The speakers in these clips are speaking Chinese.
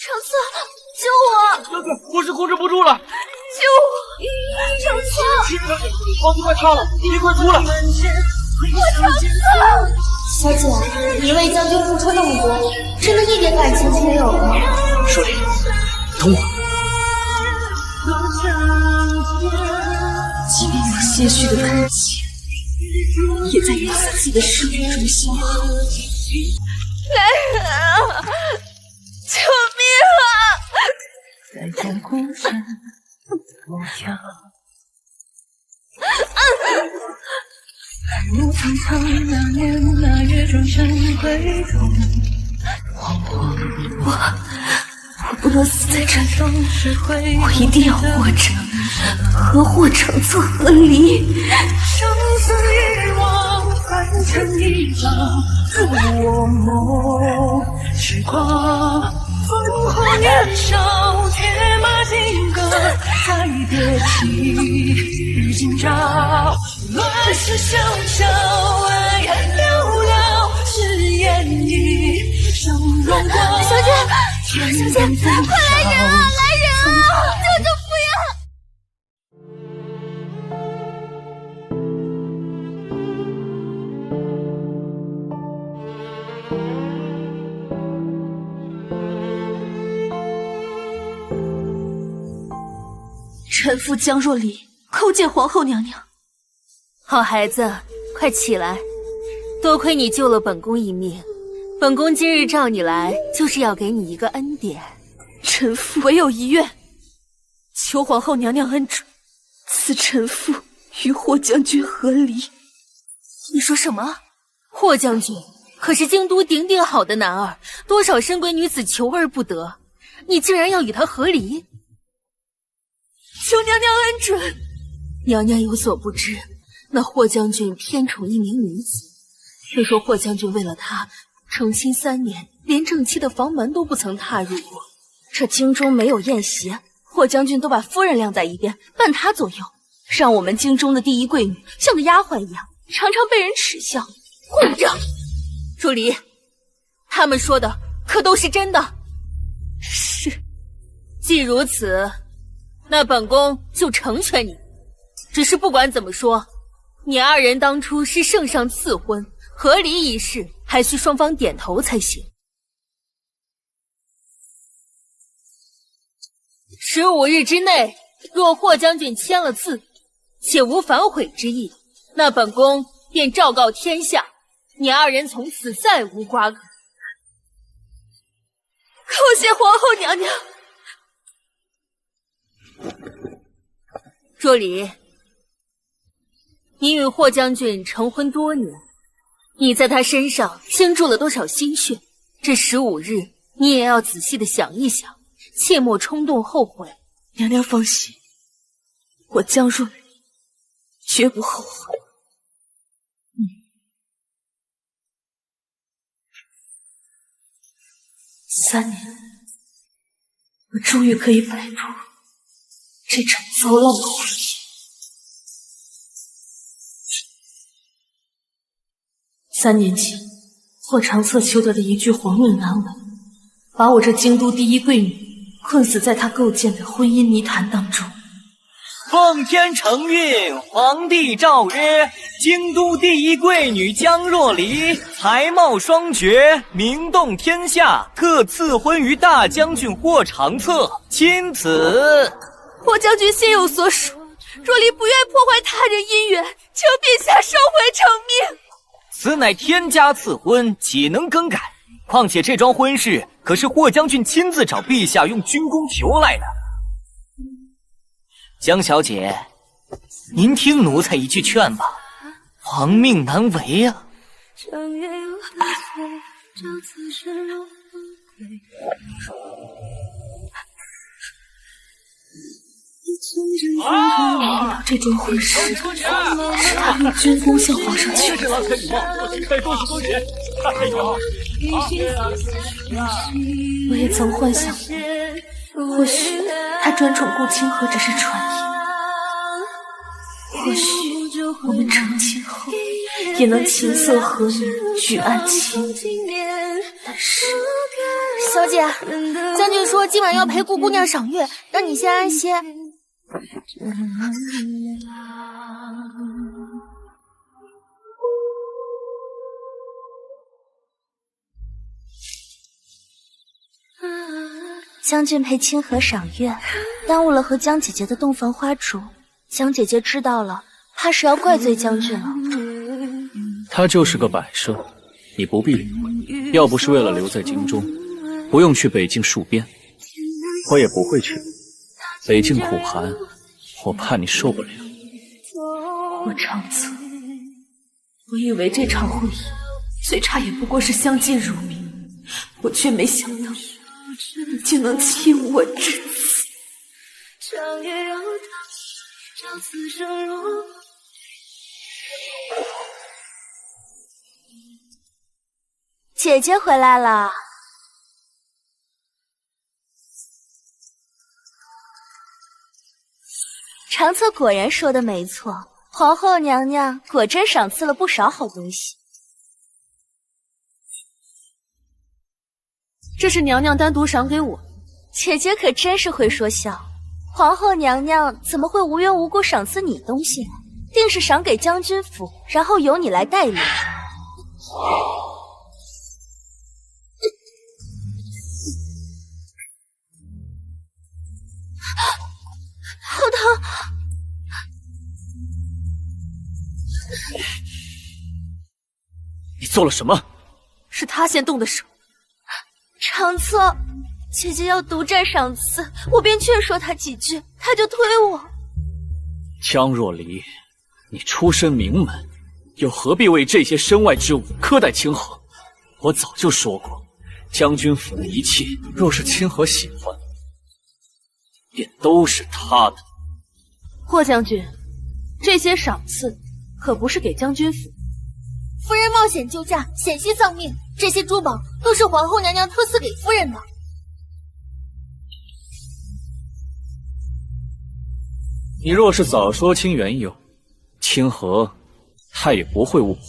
长策，救我！将军，我是控制不住了，救我！长策，房子快塌了，你快出来！我长策。小姐，你为将军付出那么多，真的一点感情都没有吗？少林，等我。即便有些许的感情，也在你自己的生命中消耗。来人啊！救命啊！在天空上我跳，路苍苍，那年那月转身回头。我不能死在这里，我一定要活着，和霍长策和离。生死一往，换成一场入我梦。时光烽火年少，铁马金戈，再别提今朝。乱世萧萧，爱恨寥寥，誓言一生荣光。小姐，快来人啊！来人啊！救救夫人！臣妇江若离叩见皇后娘娘。好孩子，快起来！多亏你救了本宫一命，本宫今日召你来，就是要给你一个恩典。臣妇唯有一愿，求皇后娘娘恩准，赐臣妇与霍将军和离。你说什么？霍将军可是京都顶顶好的男儿，多少深闺女子求而不得，你竟然要与他和离？求娘娘恩准。娘娘有所不知，那霍将军偏宠一名女子，听说霍将军为了她，成亲3年，连正妻的房门都不曾踏入过。这京中没有宴席，霍将军都把夫人晾在一边，伴他左右，让我们京中的第一贵女像个丫鬟一样，常常被人耻笑。混账！若离，他们说的可都是真的？是。既如此，那本宫就成全你。只是不管怎么说，你二人当初是圣上赐婚，和离一事还需双方点头才行。15日之内，若霍将军签了字，且无反悔之意，那本宫便昭告天下，你二人从此再无瓜葛。叩谢皇后娘娘。若离，你与霍将军成婚多年，你在他身上倾注了多少心血？这15日，你也要仔细的想一想，切莫冲动后悔。娘娘放心，我江若离绝不后悔。3年，我终于可以摆脱这场糟烂的婚姻。3年前，霍长策求得的一句皇命难违，把我这京都第一贵女困死在他构建的婚姻泥潭当中。奉天承运，皇帝诏曰：京都第一贵女江若离，才貌双绝，名动天下，特赐婚于大将军霍长策，钦此。霍将军心有所属，若离不愿破坏他人姻缘，求陛下收回成命。此乃天家赐婚，岂能更改？况且这桩婚事可是霍将军亲自找陛下用军功求来的。江小姐，您听奴才一句劝吧，皇命难违啊。这桩婚事是他用军功向皇上求的。恭喜恭喜！哎呦，我也曾幻想过，或许他专宠顾清河只是传言，或许我们成亲后也能琴瑟和鸣，举案齐眉。但是小姐，将军说今晚要陪顾姑娘赏月，让你先安歇。将军陪清河赏月，耽误了和江姐姐的洞房花烛。江姐姐知道了，怕是要怪罪将军了。他就是个摆设，你不必理会。要不是为了留在京中，不用去北境戍边，我也不会去。北境苦寒，我怕你受不了。我长策，我以为这场婚姻最差也不过是相敬如宾，我却没想到你竟能弃我至此。姐姐回来了。长策果然说的没错，皇后娘娘果真赏赐了不少好东西。这是娘娘单独赏给我。姐姐可真是会说笑，皇后娘娘怎么会无缘无故赏赐你东西呢？定是赏给将军府，然后由你来代理。好疼！你做了什么？是他先动的手。长策，姐姐要独占赏赐，我便劝说她几句，她就推我。江若离，你出身名门，又何必为这些身外之物苛待清河？我早就说过，将军府的一切，若是清河喜欢，便都是他的。霍将军，这些赏赐可不是给将军府。夫人冒险救驾，险些丧命，这些珠宝都是皇后娘娘特赐给夫人的。你若是早说清缘由，清河他也不会误会。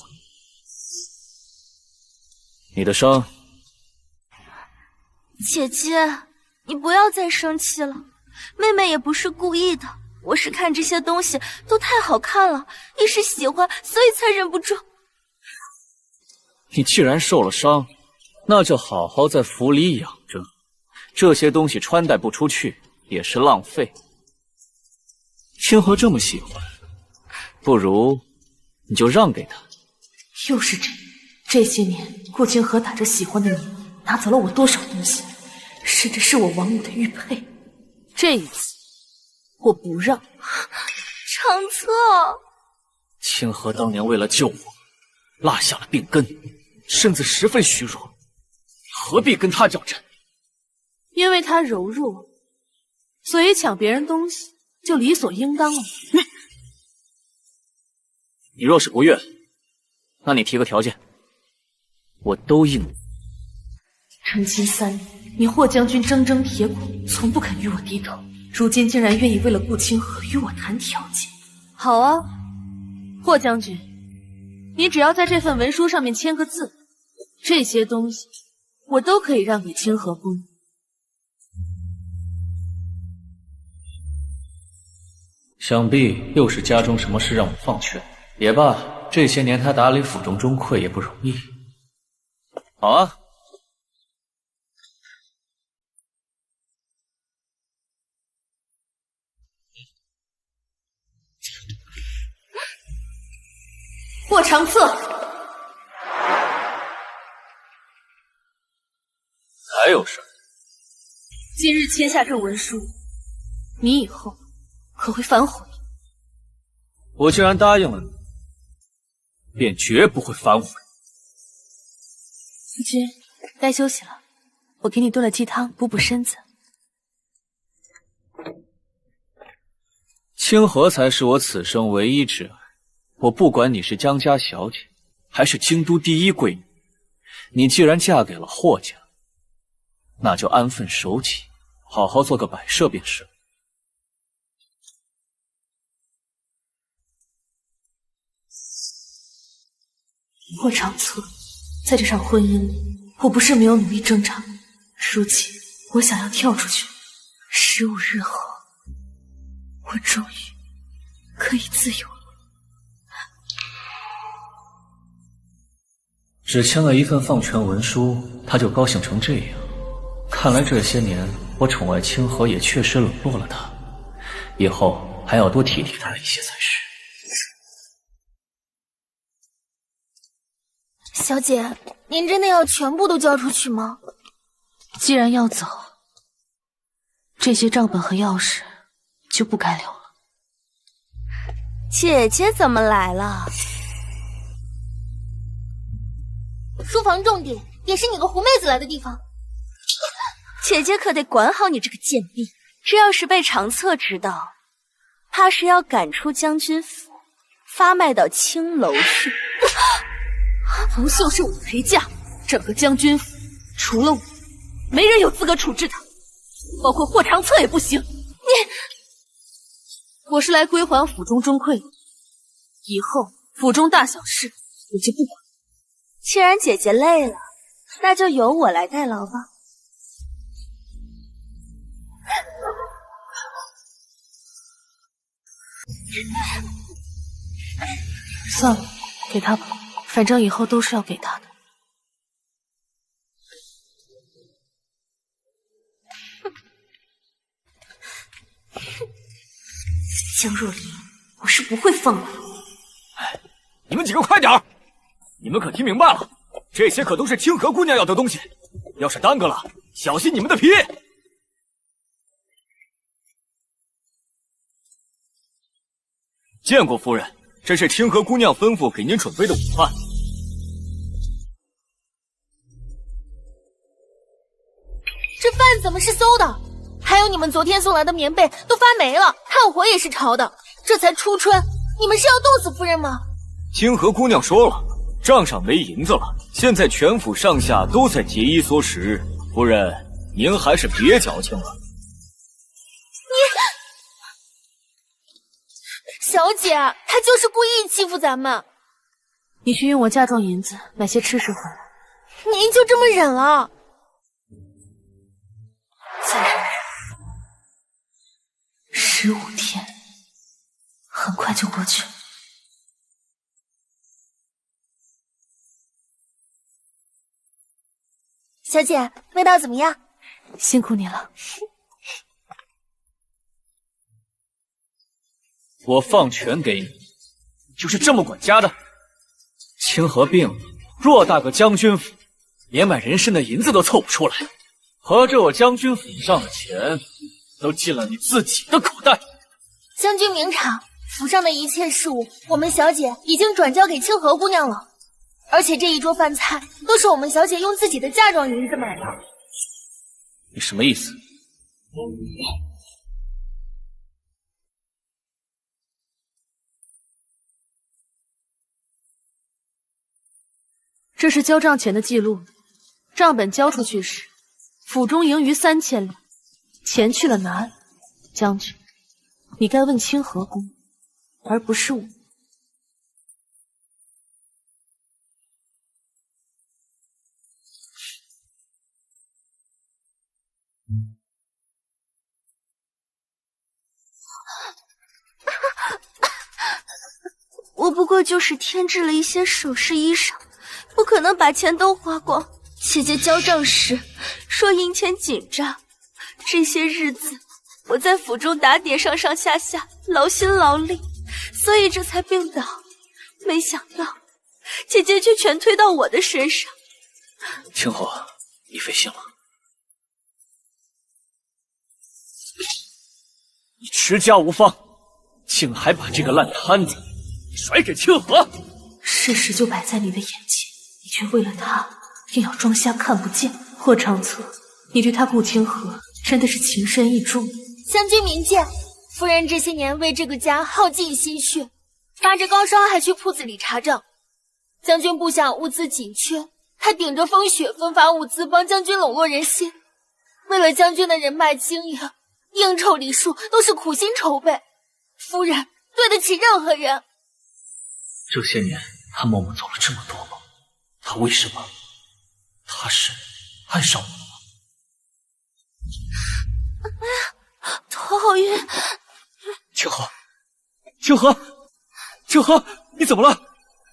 你的伤，姐姐，你不要再生气了，妹妹也不是故意的，我是看这些东西都太好看了，一时喜欢，所以才忍不住。你既然受了伤，那就好好在府里养着。这些东西穿戴不出去也是浪费。清河这么喜欢，不如你就让给他。又是这些年顾清河打着喜欢的你，拿走了我多少东西，甚至是我王母的玉佩。这一次我不让。长策，清河当年为了救我，落下了病根，身子十分虚弱，何必跟他交战？因为他柔弱，所以抢别人东西就理所应当了。你若是不愿，那你提个条件，我都应。成亲3年，你霍将军铮铮铁骨，从不肯与我低头，如今竟然愿意为了顾清河与我谈条件。好啊，霍将军，你只要在这份文书上面签个字，这些东西我都可以让给清河宫。想必又是家中什么事让我放劝。也罢，这些年他打理府中钟馗也不容易。好啊。霍长策，还有事？今日签下这文书，你以后可会反悔？我既然答应了你，便绝不会反悔。夫君，该休息了，我给你炖了鸡汤，补补身子。清河才是我此生唯一挚爱。我不管你是江家小姐，还是京都第一贵女，你既然嫁给了霍家，那就安分守己，好好做个摆设便是。霍长策，在这场婚姻里，我不是没有努力挣扎，如今我想要跳出去，15日后，我终于可以自由了。只签了一份放权文书，他就高兴成这样。看来这些年我宠爱清河也确实冷落了他，以后还要多体贴他一些才是。小姐，您真的要全部都交出去吗？既然要走，这些账本和钥匙就不该留了。姐姐怎么来了？书房重点，也是你个狐妹子来的地方。姐姐可得管好你这个贱婢，这要是被长策知道，怕是要赶出将军府，发卖到青楼去。冯秀是我的陪嫁，整个将军府除了我，没人有资格处置她，包括霍长策也不行。我是来归还府中钟馗的，以后府中大小事我就不管。既然姐姐累了，那就由我来代劳吧。算了，给他吧，反正以后都是要给他的。江若离，我是不会放过你。你们几个快点儿！你们可听明白了？这些可都是清河姑娘要的东西，要是耽搁了，小心你们的皮！见过夫人，这是清河姑娘吩咐给您准备的午饭。这饭怎么是馊的？还有你们昨天送来的棉被都发霉了，炭火也是潮的。这才初春，你们是要冻死夫人吗？清河姑娘说了，账上没银子了，现在全府上下都在节衣缩食，夫人您还是别矫情了。小姐，她就是故意欺负咱们。你去用我嫁妆银子买些吃食回来。您就这么忍了？再忍忍，15天，很快就过去了。小姐，味道怎么样？辛苦你了。我放权给你，就是这么管家的？清河病了，偌大个将军府，连买人参的银子都凑不出来，合着我将军府上的钱都进了你自己的口袋。将军明察，府上的一切事务，我们小姐已经转交给清河姑娘了，而且这一桌饭菜都是我们小姐用自己的嫁妆银子买的。你什么意思？这是交账前的记录，账本交出去时，府中盈余3000两，钱去了哪里？将军，你该问清河宫，而不是我。我不过就是添置了一些首饰衣裳，不可能把钱都花光。姐姐交账时说银钱紧张，这些日子我在府中打点上上下下，劳心劳力，所以这才病倒。没想到姐姐却全推到我的身上。清河，你费心了。你持家无方，竟还把这个烂摊子甩给清河。事实就摆在你的眼前，你却为了他硬要装瞎看不见。霍长策，你对他顾清河真的是情深意重。将军明鉴，夫人这些年为这个家耗尽心血，发着高烧还去铺子里查账。将军部下物资紧缺，他顶着风雪分发物资，帮将军笼络人心。为了将军的人脉经营，应酬礼数都是苦心筹备。夫人对得起任何人。这些年他默默走了这么多吗？他为什么？他是爱上我了吗？头好晕。清河，清河，清河，你怎么了？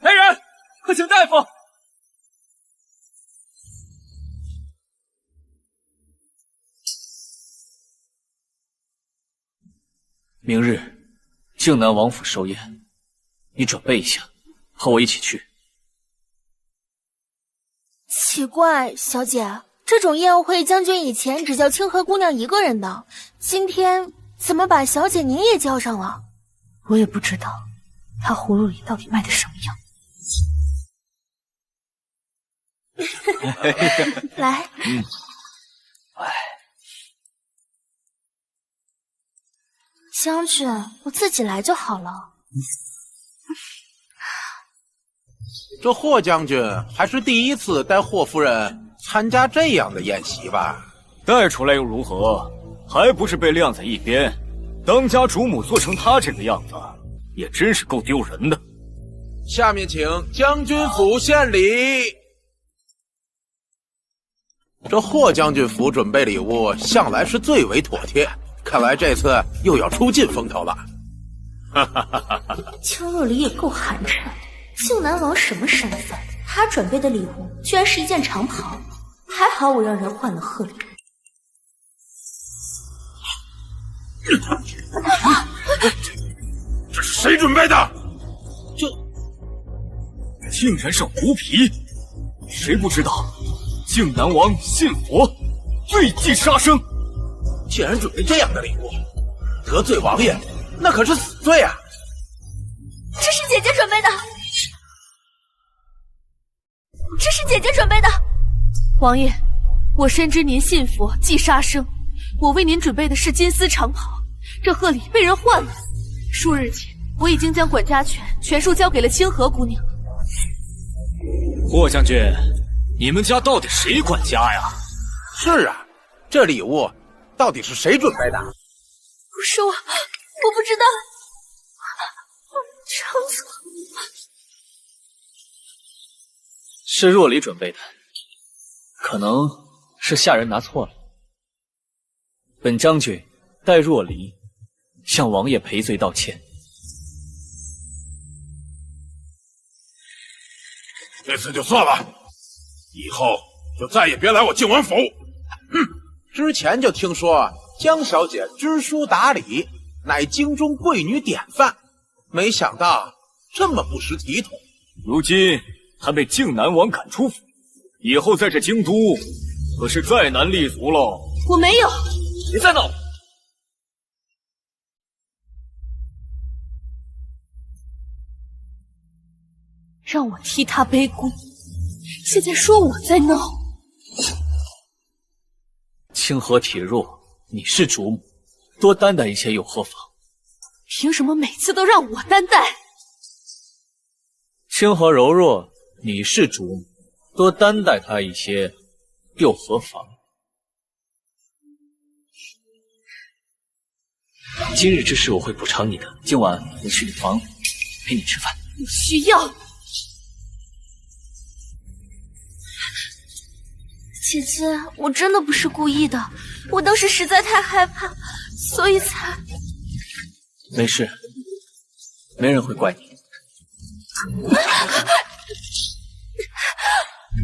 来人，快请大夫！明日，靖南王府寿宴，你准备一下，和我一起去。奇怪，小姐，这种宴会将军以前只叫清河姑娘一个人的，今天怎么把小姐您也叫上了？我也不知道，他葫芦里到底卖的什么药。来，将军，我自己来就好了。这霍将军还是第一次带霍夫人参加这样的宴席吧？带出来又如何？还不是被晾在一边？当家主母做成他这个样子，也真是够丢人的。下面请将军府献礼。这霍将军府准备礼物向来是最为妥帖，看来这次又要出尽风头了。青若离也够寒碜的，靖南王什么身份？他准备的礼物居然是一件长袍，还好我让人换了贺礼。这是谁准备的？竟然是狐皮！谁不知道靖南王信佛，罪忌杀生，竟然准备这样的礼物，得罪王爷那可是死罪啊！这是姐姐准备的，这是姐姐准备的。王爷，我深知您信佛忌杀生，我为您准备的是金丝长袍，这贺礼被人换了。数日前，我已经将管家权全数交给了清河姑娘。霍将军，你们家到底谁管家呀？是啊，这礼物到底是谁准备的？不是我不知道。长错，是若离准备的，可能是下人拿错了。本将军代若离向王爷赔罪道歉。这次就算了，以后就再也别来我靖王府。之前就听说江小姐知书达理，乃京中贵女典范，没想到这么不识体统。如今她被靖南王赶出府，以后在这京都可是再难立足喽。我没有，别再闹了！让我替他背锅，现在说我在闹。清河体弱，你是主母，多担待一些又何妨？凭什么每次都让我担待？清河柔弱，你是主母，多担待她一些又何妨？今日之事我会补偿你的，今晚我去你房陪你吃饭。不需要。姐姐，我真的不是故意的，我当时实在太害怕，所以才……没事，没人会怪你。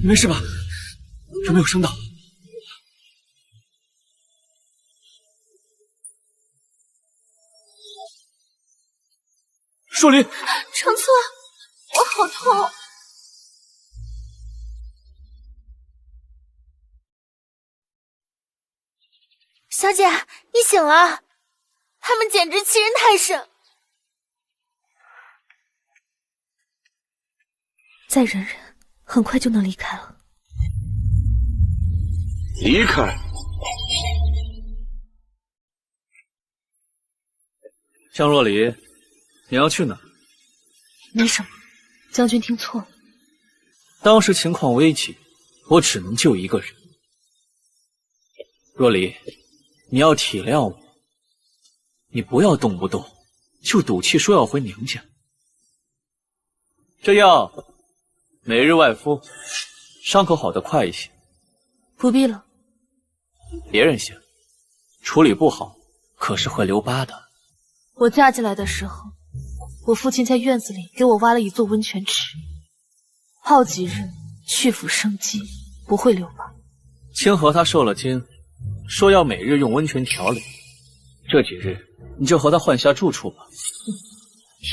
没事吧？有没有伤到？若离，长策，我好痛。小姐，你醒了，他们简直欺人太甚。再忍忍，很快就能离开了。离开？江若离，你要去哪儿？没什么，将军听错了。当时情况危急，我只能救一个人。若离，你要体谅我，你不要动不动就赌气说要回娘家。这药每日外敷，伤口好得快一些。不必了。别人行，处理不好可是会留疤的。我嫁进来的时候，我父亲在院子里给我挖了一座温泉池，泡几日去腐生肌，不会留疤。清河他受了惊，说要每日用温泉调理。这几日你就和他换下住处吧。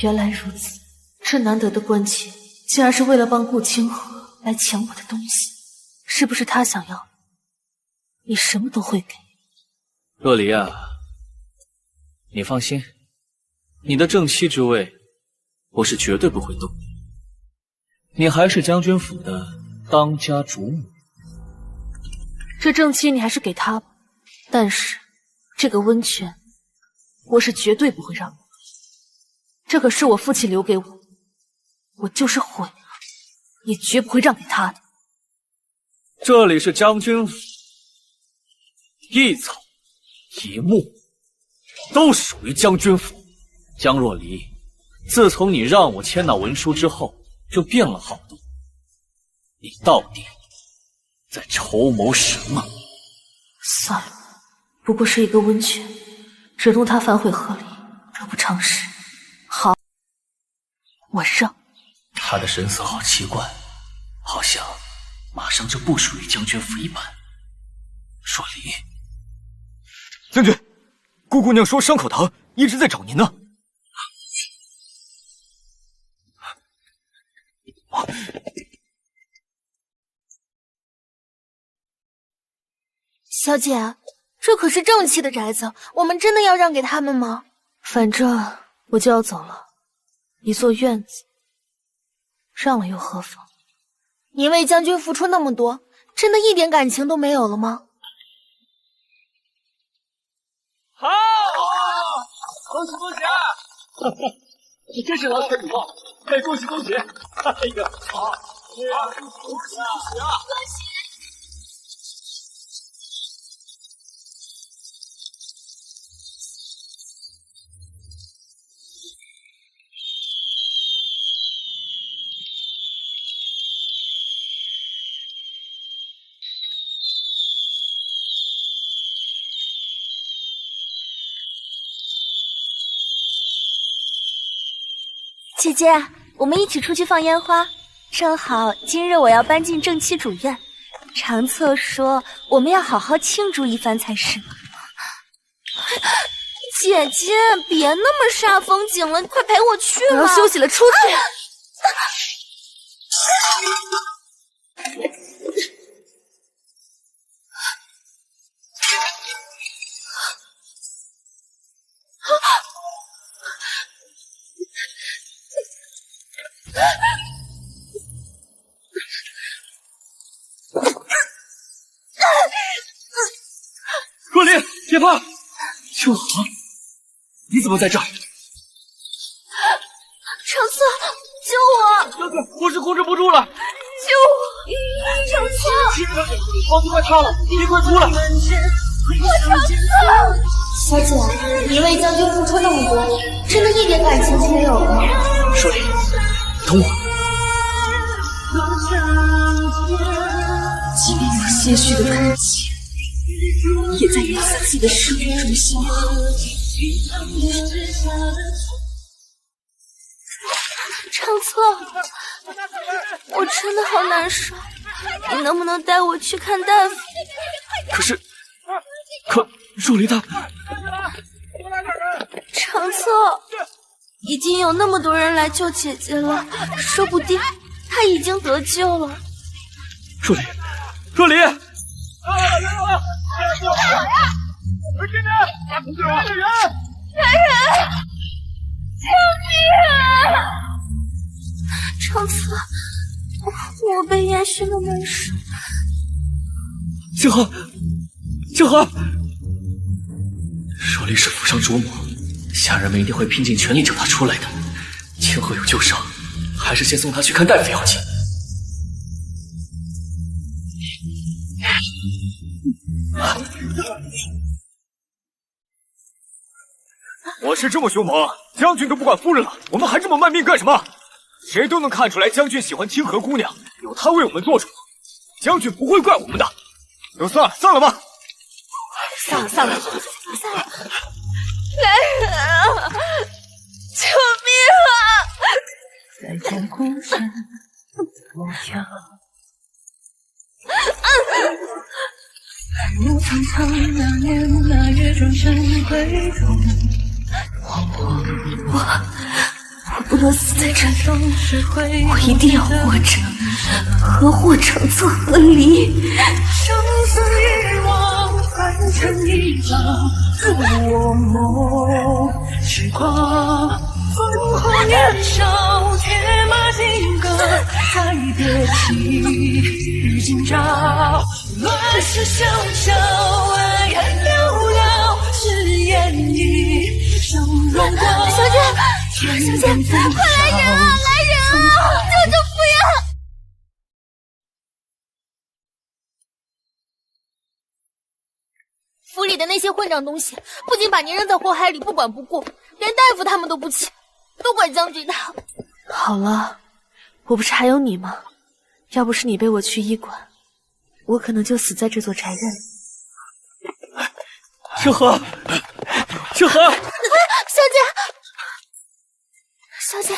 原来如此，这难得的关切，竟然是为了帮顾清河来抢我的东西，是不是他想要？你什么都会给。若离啊，你放心，你的正妻之位，我是绝对不会动。你还是将军府的当家主母。这正妻你还是给他吧，但是这个温泉，我是绝对不会让你。这可是我父亲留给我，我就是毁了，也绝不会让给他的。这里是将军府，一草一木都属于将军府。江若离，自从你让我签那文书之后，就变了好多。你到底在筹谋什么？算了，不过是一个温泉，惹怒他反悔合理，得不偿失。好，我让。他的神色好奇怪，好像马上就不属于将军府一般。若离，将军，顾姑娘说伤口疼，一直在找您呢。小姐，这可是正妻的宅子，我们真的要让给他们吗？反正我就要走了，一座院子，让了又何妨？您为将军付出那么多，真的一点感情都没有了吗？好，恭喜恭喜！你真是郎才女貌，再恭喜恭喜！哎呀，好，恭喜啊！恭喜！姐姐，我们一起出去放烟花。正好今日我要搬进正妻主院，长策说我们要好好庆祝一番才是。姐姐，别那么煞风景了，快陪我去吧。我要休息了，出去。若离，别怕！秋荷，你怎么在这儿？长策，救我！将军，我是控制不住了！救我！长策，房子快塌了，你快出来！小姐，你为将军付出那么多，真的一点感情都没有了吗？若离，等我。即便有些许的感情，也在你自己的生命中消耗。长策，我真的好难受，你能不能带我去看大夫？可若离他，长策，已经有那么多人来救姐姐了，说不定她已经得救了。若离，若离！长策，我被烟熏得难受。清河，清河！若离是府上主母，下人们一定会拼尽全力救她出来的。清河有旧伤，还是先送她去看大夫要紧。我是这么凶猛，将军都不管夫人了，我们还这么卖命干什么？谁都能看出来，将军喜欢清河姑娘，有她为我们做主，将军不会怪我们的。都算了吧。算了，却转身回头。我不能死在这里，我一定要活着，合祸成策和离。生死与我换成一场入我梦，时光烽火年少，铁马金戈，再别提今朝。乱世萧萧，爱恨寥寥，誓言一生荣光。小姐，快来人啊！来人啊！救救夫人！府里的那些混账东西，不仅把您扔在火海里不管不顾，连大夫他们都不请，都怪将军他。好了，我不是还有你吗？要不是你背我去医馆，我可能就死在这座宅院里。清河，清河，小姐。小姐，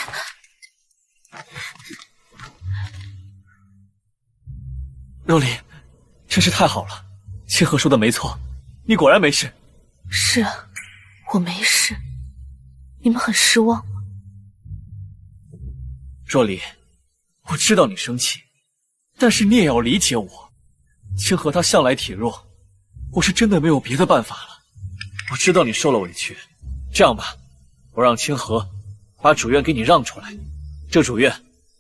若离，真是太好了。清河说的没错，你果然没事。是，我没事。你们很失望吗？若离，我知道你生气，但是你也要理解我。清河他向来体弱，我是真的没有别的办法了。我知道你受了委屈，这样吧，我让清河把主院给你让出来，这主院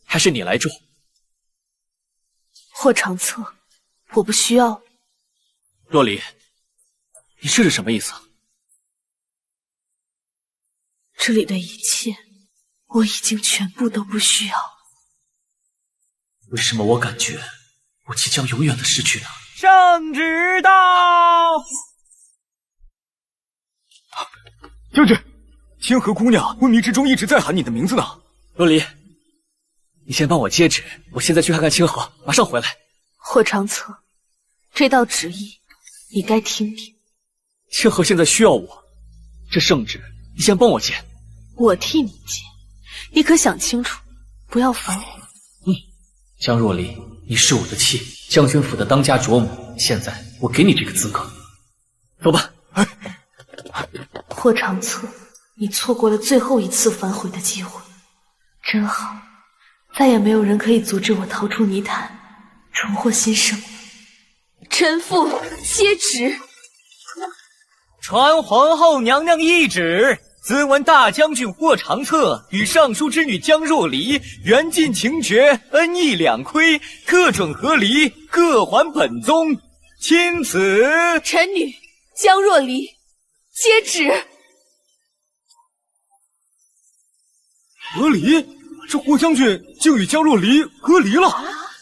还是你来住。霍长策，我不需要。若离，你这是什么意思？这里的一切，我已经全部都不需要。为什么我感觉我即将永远的失去他？圣旨到！将军，清河姑娘昏迷之中一直在喊你的名字呢。若离，你先帮我接旨，我现在去看看清河，马上回来。霍长策，这道旨意你该听听。清河现在需要我，这圣旨你先帮我接。我替你接，你可想清楚，不要烦我。江若离，你是我的妻，将军府的当家主母，现在我给你这个资格。走吧。霍长策，你错过了最后一次反悔的机会，真好，再也没有人可以阻止我逃出泥潭，重获新生。臣妇接旨。传皇后娘娘懿旨，尊闻大将军霍长策与尚书之女江若离缘尽情绝，恩义两亏，特准和离，各还本宗。钦此。臣女江若离接旨。和离？这霍将军竟与江若离和离了？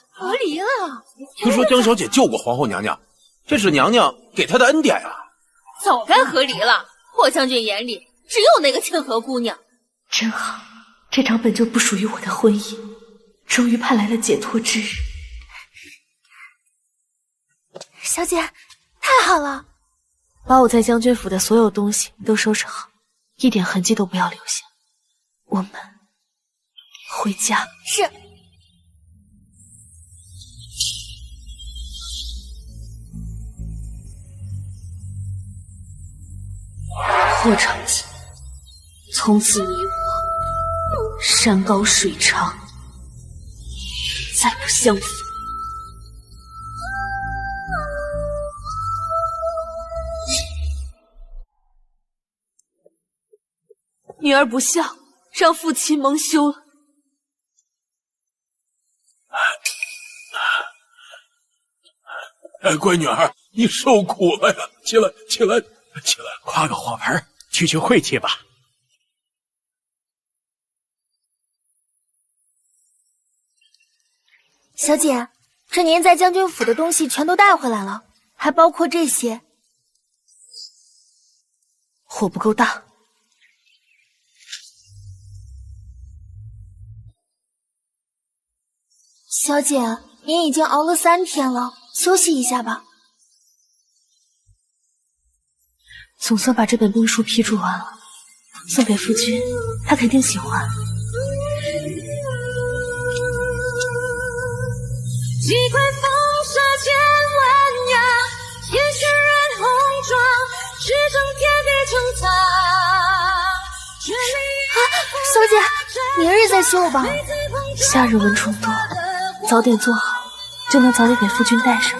和离了？听说江小姐救过皇后娘娘，这是娘娘给她的恩典啊。早该和离了。霍将军眼里只有那个清河姑娘。真好，这场本就不属于我的婚姻，终于盼来了解脱之日。小姐，太好了！把我在将军府的所有东西都收拾好，一点痕迹都不要留下。我们回家。是。霍长策，从此你我山高水长，再不相逢。女儿不孝，让父亲蒙羞了。乖女儿，你受苦了呀！起来，起来，起来！夸个火盆，去晦气吧。小姐，这您在将军府的东西全都带回来了，还包括这些。火不够大。小姐，您已经熬了3天了，休息一下吧。总算把这本兵书批注完了，送给夫君，他肯定喜欢。几回风沙千万呀，也是染红妆，小姐，明日再绣吧。夏日蚊虫多，早点做好，就能早点给夫君带上。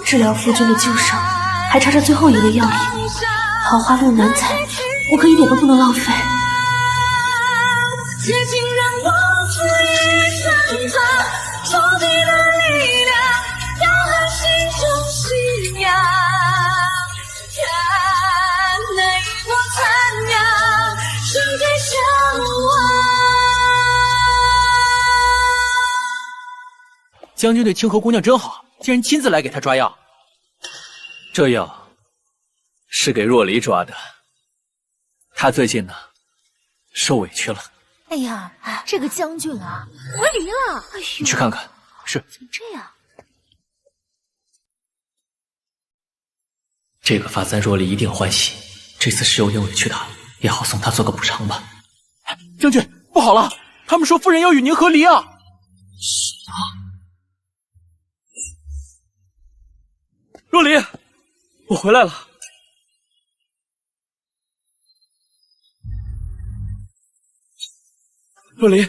治疗夫君的旧伤，还差这最后一味药引。桃花路难采，我可一点都不能浪费。将军对清河姑娘真好，竟然亲自来给她抓药。这药是给若离抓的，她最近呢受委屈了。哎呀，这个将军啊，和离了。哎呦，你去看看。是。怎么这样？这个发簪若离一定欢喜，这次是有点委屈她，也好送她做个补偿吧。将军，不好了，他们说夫人要与您和离啊！什么？若离，我回来了。若离，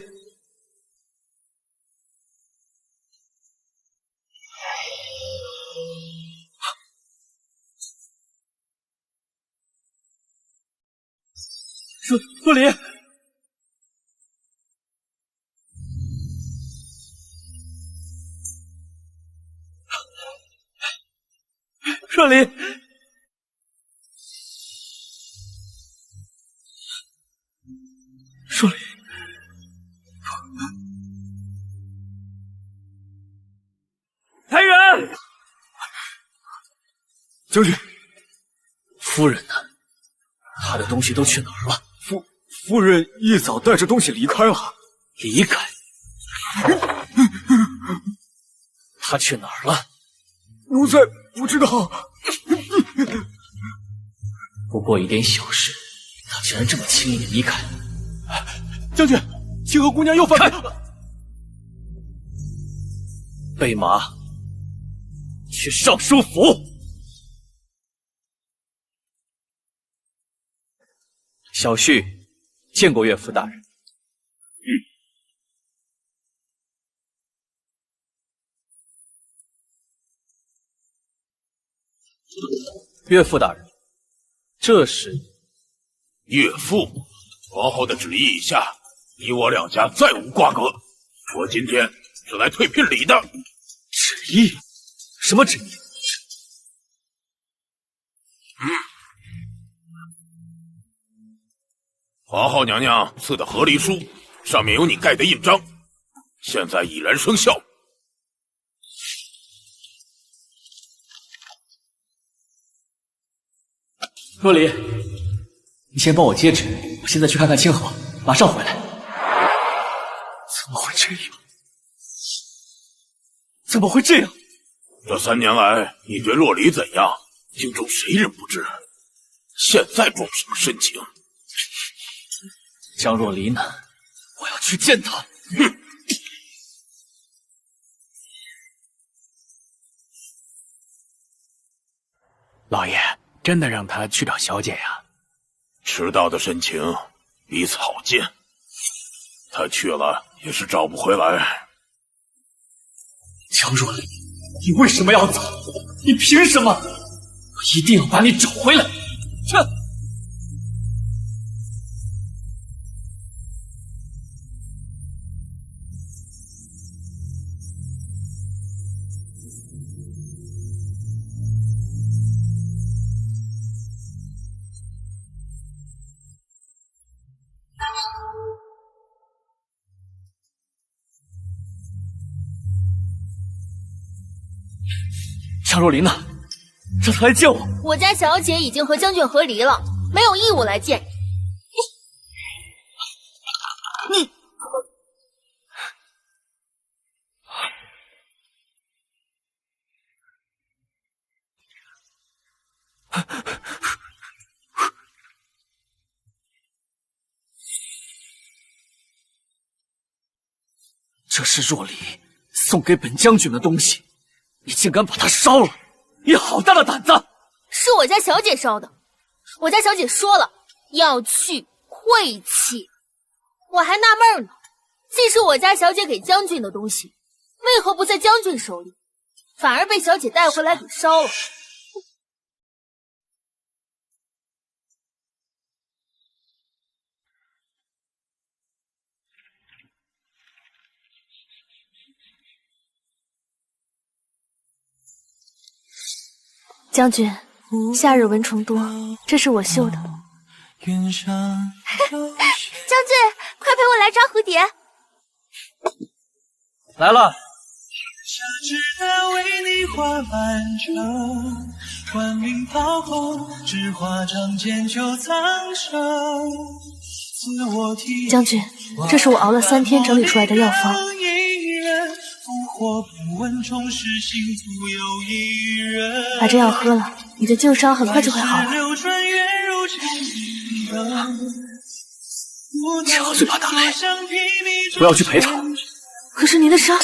若离，若离，若离，来人！将军，夫人呢？她的东西都去哪儿了？夫人一早带着东西离开了。离开？她去哪儿了？奴才不知道。不过一点小事，她竟然这么轻易的离开。将军，清河姑娘又犯备马，去尚书府。小婿见过岳父大人。岳父大人，这是岳父，皇后的旨意已下，你我两家再无瓜葛。我今天是来退聘礼的。旨意？什么旨意？皇后娘娘赐的和离书，上面有你盖的印章，现在已然生效。若离，你先帮我接旨，我现在去看看清河，马上回来。怎么会这样？怎么会这样？这3年来，你对若离怎样，京中谁人不知？现在装什么深情？江若离呢？我要去见他。哼！老爷，真的让他去找小姐呀？迟到的深情比草贱，他去了也是找不回来。江若离，你为什么要走？你凭什么？我一定要把你找回来！哼！江若离呢？让他来见我。我家小姐已经和将军和离了，没有义务来见你。你。这是若离送给本将军的东西，你竟敢把它烧了！你好大的胆子！是我家小姐烧的，我家小姐说了要去晦气，我还纳闷呢，既是我家小姐给将军的东西，为何不在将军手里，反而被小姐带回来给烧了？将军，夏日蚊虫多，这是我绣的。将军，快陪我来抓蝴蝶！来了。将军，这是我熬了3天整理出来的药方。把这药喝了，你的旧伤很快就会好了。吃好嘴巴大雷，不要去陪他。可是您的伤……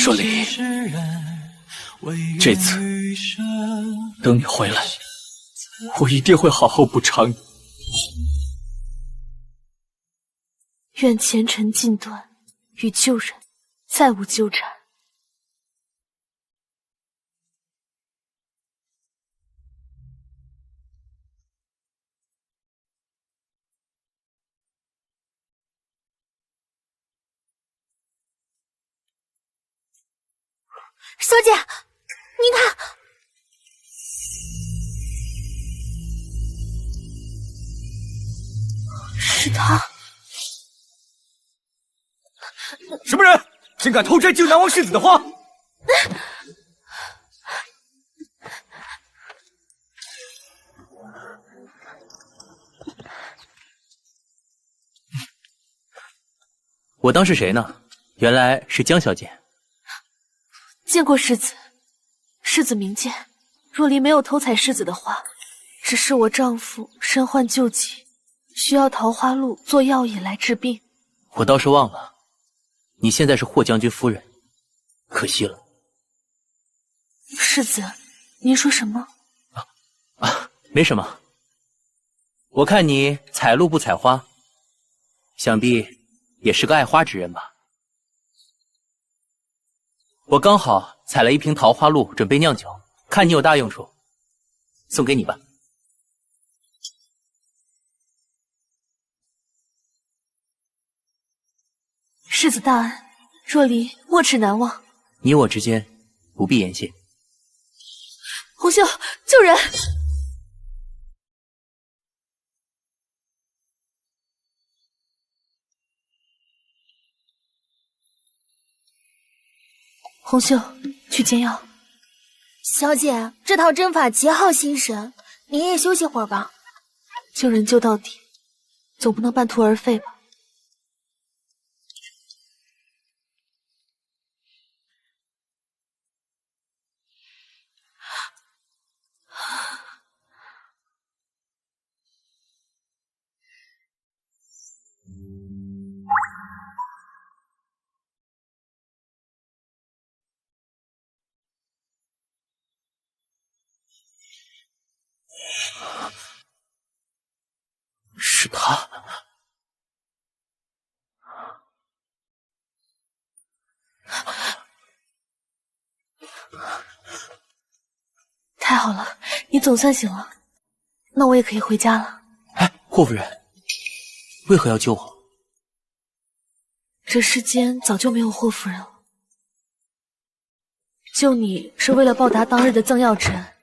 若离，这次等你回来，我一定会好好补偿你。愿前尘尽断，与旧人再无纠缠。小姐，您看，是他。什么人竟敢偷摘靖南王世子的花？我当是谁呢？原来是江小姐。见过世子，世子明鉴。若离没有偷采世子的花，只是我丈夫身患旧疾，需要桃花露做药引来治病。我倒是忘了，你现在是霍将军夫人，可惜了。世子，您说什么？没什么。我看你采露不采花，想必也是个爱花之人吧。我刚好采了一瓶桃花露，准备酿酒，看你有大用处，送给你吧。世子大恩，若离没齿难忘。你我之间不必言谢。红袖，救人！红袖，去煎药。小姐，这套针法极耗心神，您也休息会儿吧。救人救到底，总不能半途而废吧？是他。太好了，你总算醒了，那我也可以回家了。哎，霍夫人，为何要救我？这世间早就没有霍夫人了，救你是为了报答当日的赠药之恩。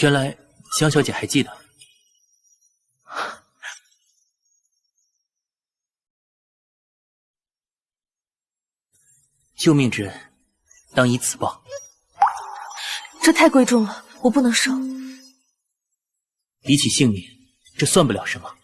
原来江小姐还记得。救命之恩，当以此报。这太贵重了，我不能收。比起性命，这算不了什么。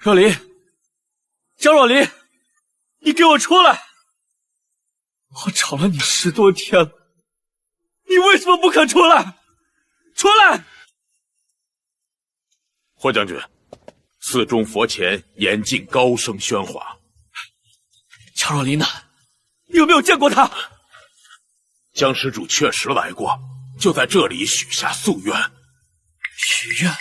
若离，江若离，你给我出来！我找了你10多天了，你为什么不肯出来？出来！霍将军，寺中佛前严禁高声喧哗。江若离呢？你有没有见过他？江施主确实来过，就在这里许下夙愿。许愿？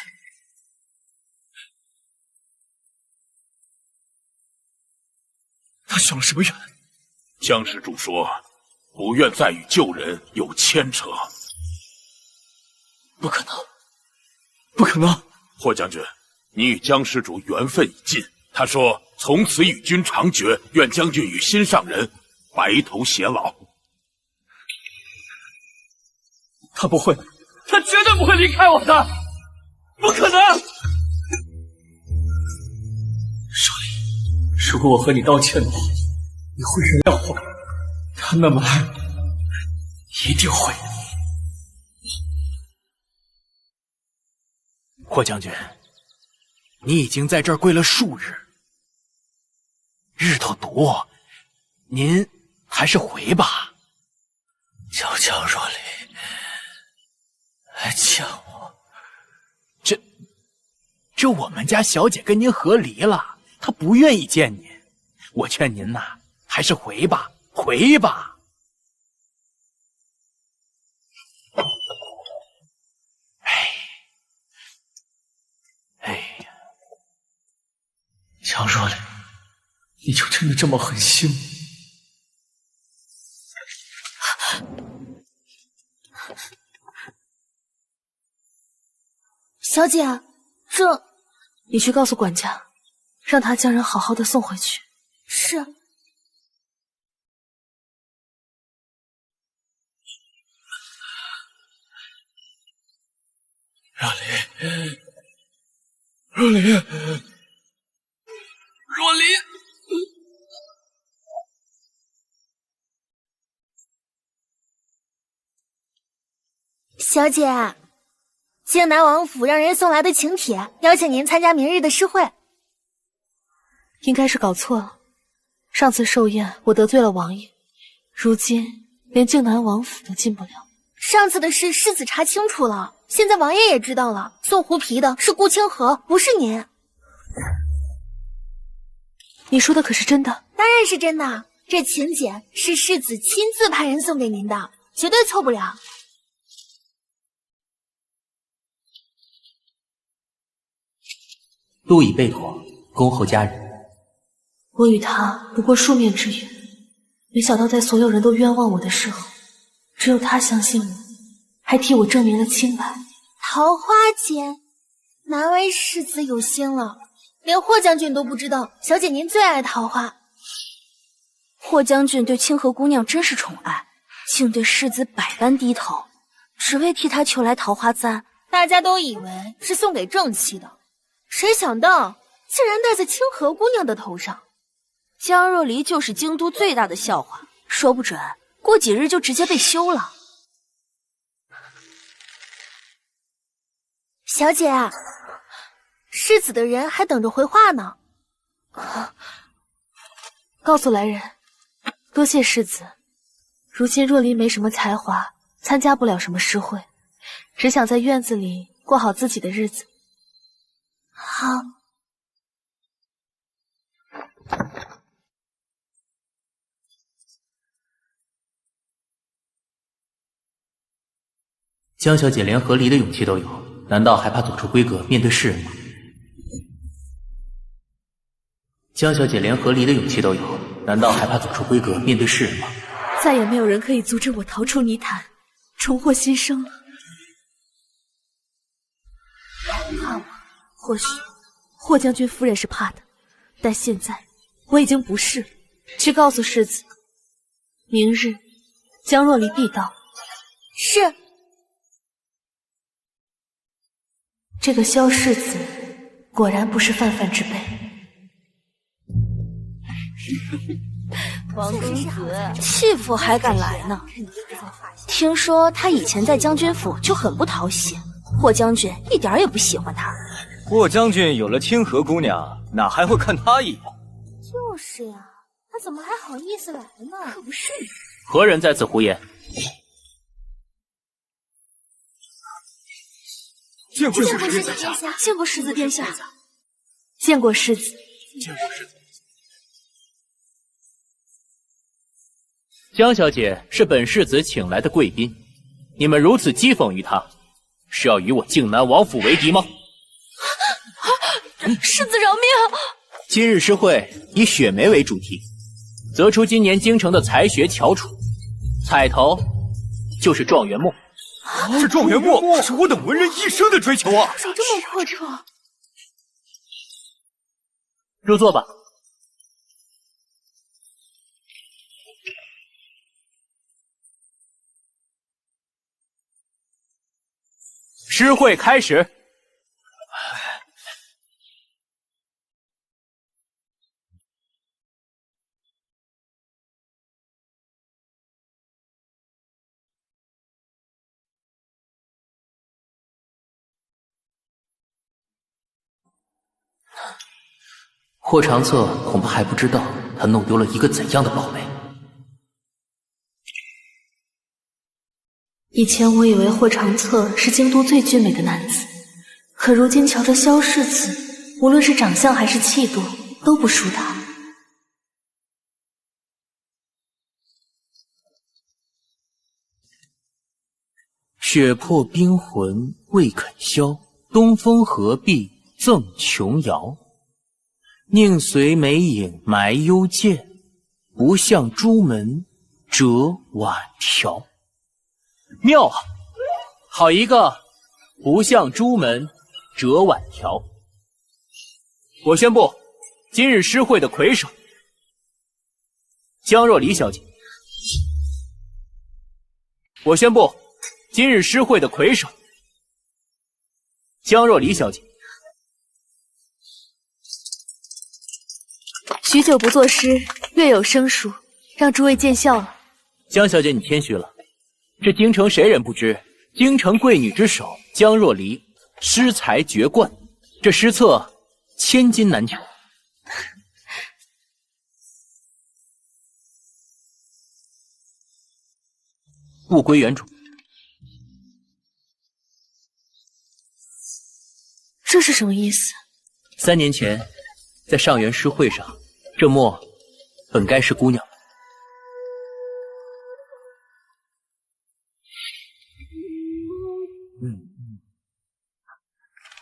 他许了什么愿？江施主说，不愿再与旧人有牵扯。不可能，不可能！霍将军，你与江施主缘分已尽。他说从此与君长绝，愿将军与心上人白头偕老。他不会，他绝对不会离开我的，不可能！若离，如果我和你道歉的话，你会原谅我？他那么爱我，一定会。霍将军，你已经在这儿跪了数日，日头多，您还是回吧。求求若离，来见我。这我们家小姐跟您和离了，她不愿意见您。我劝您呐，还是回吧，回吧。哎呀，江若离，你就真的这么狠心？小姐，这你去告诉管家，让他将人好好的送回去。是。若离，若离，若离！小姐，靖南王府让人送来的请帖，邀请您参加明日的诗会。应该是搞错了，上次寿宴我得罪了王爷，如今连靖南王府都进不了。上次的事世子查清楚了，现在王爷也知道了，送狐皮的是顾清河，不是您。你说的可是真的？当然是真的，这请柬是世子亲自派人送给您的，绝对错不了。路已备妥，恭候家人。我与他不过数面之缘，没想到在所有人都冤枉我的时候，只有他相信我，还替我证明了清白。桃花间，难为世子有心了，连霍将军都不知道，小姐您最爱桃花。霍将军对清河姑娘真是宠爱，竟对世子百般低头，只为替他求来桃花簪。大家都以为是送给正妻的，谁想到竟然戴在清河姑娘的头上。江若离就是京都最大的笑话，说不准过几日就直接被休了。小姐，世子的人还等着回话呢。告诉来人，多谢世子。如今若离没什么才华，参加不了什么诗会，只想在院子里过好自己的日子。好。江小姐连和离的勇气都有，难道还怕走出闺阁面对世人吗？江小姐连和离的勇气都有，难道还怕走出闺阁面对世人吗？再也没有人可以阻止我逃出泥潭，重获新生了。怕我，或许霍将军夫人是怕的，但现在我已经不是。去告诉世子，明日江若离必到。是。这个萧世子果然不是泛泛之辈。王公子弃妇还敢来呢？听说他以前在将军府就很不讨喜，霍将军一点也不喜欢他。霍将军有了清河姑娘，哪还会看他一眼？就是呀，他怎么还好意思来呢？可不是。何人在此胡言？见过世子殿下，见过世子殿下，见过世子。见过世子。江小姐是本世子请来的贵宾，你们如此讥讽于她，是要与我靖南王府为敌吗？世子饶命！今日诗会以雪梅为主题，择出今年京城的才学翘楚，彩头就是状元墨。这状元墨是我等文人一生的追求啊！手这么阔绰，入座吧。诗会开始。霍长策恐怕还不知道他弄丢了一个怎样的宝贝。以前我以为霍长策是京都最俊美的男子，可如今瞧着萧世子，无论是长相还是气度，都不输他。雪破冰魂未肯消，东风何必赠琼瑶。宁随美影埋幽涧，不向朱门折晚条。妙啊，好一个不向朱门折晚条。我宣布，今日诗会的魁首江若离小姐。我宣布，今日诗会的魁首江若离小姐。许久不作诗，略有生疏，让诸位见笑了。江小姐，你谦虚了。这京城谁人不知，京城贵女之首江若离诗才绝冠，这诗册千金难求。物归原主。这是什么意思？3年前，在上元诗会上，这墨本该是姑娘。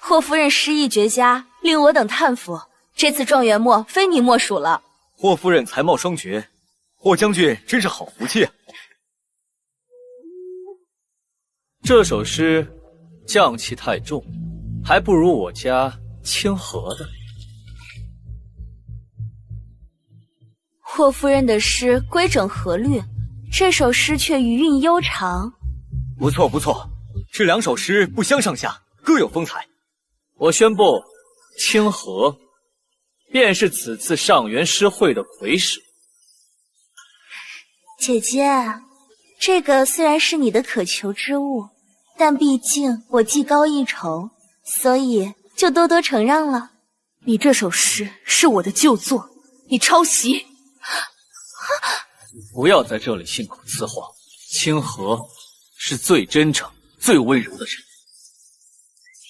霍夫人诗艺绝佳，令我等叹服。这次状元墨非你莫属了。霍夫人才貌双绝，霍将军真是好福气啊！这首诗绛气太重，还不如我家清和的。霍夫人的诗规整合律，这首诗却余韵悠长。不错不错，这2首诗不相上下，各有风采。我宣布，清和便是此次上元诗会的魁首。姐姐，这个虽然是你的渴求之物，但毕竟我技高一筹，所以就多多承让了。你这首诗是我的旧作，你抄袭！你不要在这里信口雌黄。清和是最真诚、最温柔的人。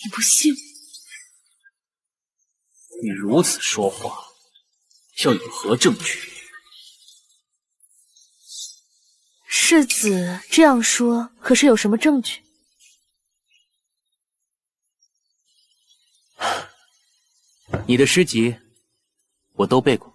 你不信？你如此说话，要有何证据？世子这样说，可是有什么证据？你的诗集我都背过。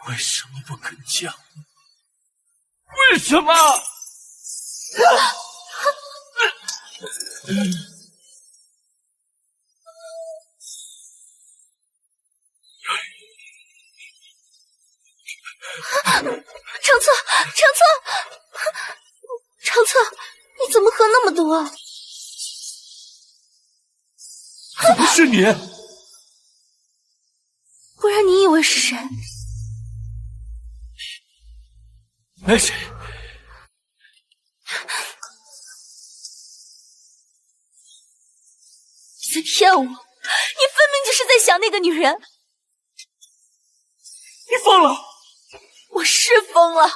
为什么不肯讲？为什么？长策，长策，长策，啊！怎么是你？不然你以为是谁？没谁。你在骗我！你分明就是在想那个女人。你疯了！我是疯了。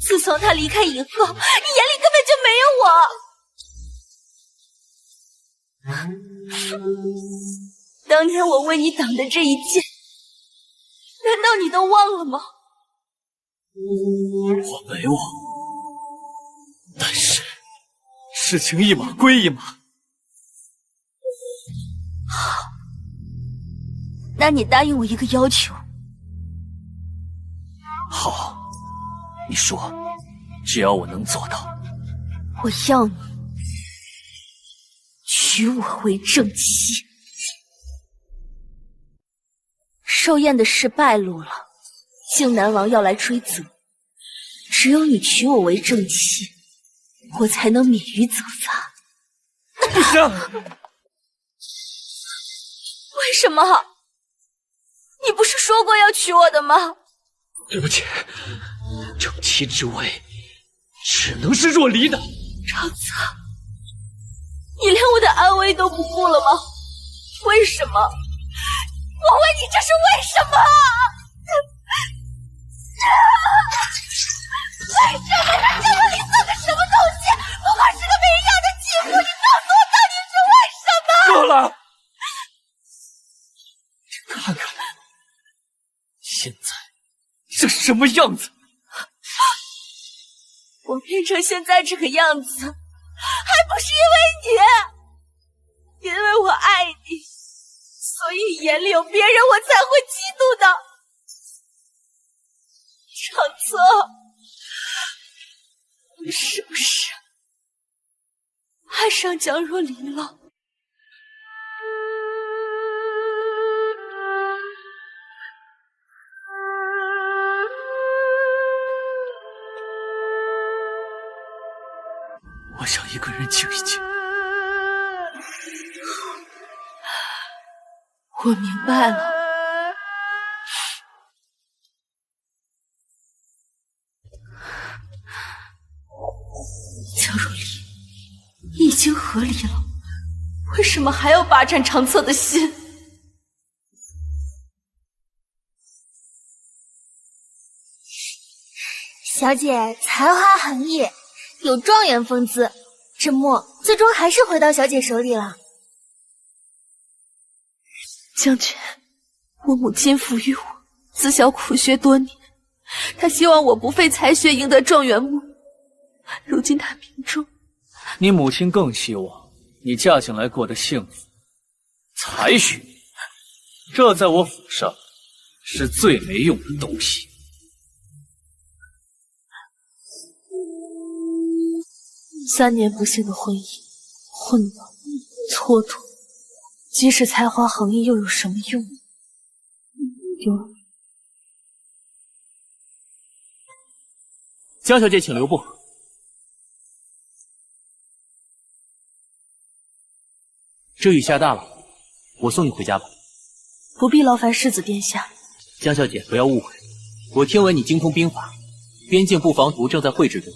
自从她离开以后，你眼里根本就没有我。当年我为你挡的这一剑，难道你都忘了吗？我没忘，但是事情一码归一码。好，那你答应我一个要求。好，你说，只要我能做到，我要你娶我为正妻。寿宴的事败露了，靖南王要来追责，只有你娶我为正妻，我才能免于责罚。不行！为什么？你不是说过要娶我的吗？对不起，正妻之位只能是若离的。长策，你连我的安危都不顾了吗？为什么？我问你，这是为什么？为什么让张若离算个什么东西？不过是个被人养的继父，你告诉我到底是为什么？够了！你看看，现在是什么样子？我变成现在这个样子，还不是因为你，因为我爱你。所以眼里有别人，我才会嫉妒的。长策，你是不是爱上江若离了？我想一个人静一静。我明白了，江若离，你已经和离了，为什么还要霸占长策的心？小姐才华横溢，有状元风姿，这墨最终还是回到小姐手里了。将军，我母亲抚育我，自小苦学多年，她希望我不费才学赢得状元墨。如今她命中，你母亲更希望你嫁进来过得幸福。才学，这在我府上是最没用的东西。3年不幸的婚姻，混乱蹉跎。即使才华横溢，又有什么用？江小姐，请留步。这雨下大了，我送你回家吧。不必劳烦世子殿下。江小姐，不要误会，我听闻你精通兵法，边境布防图正在绘制中，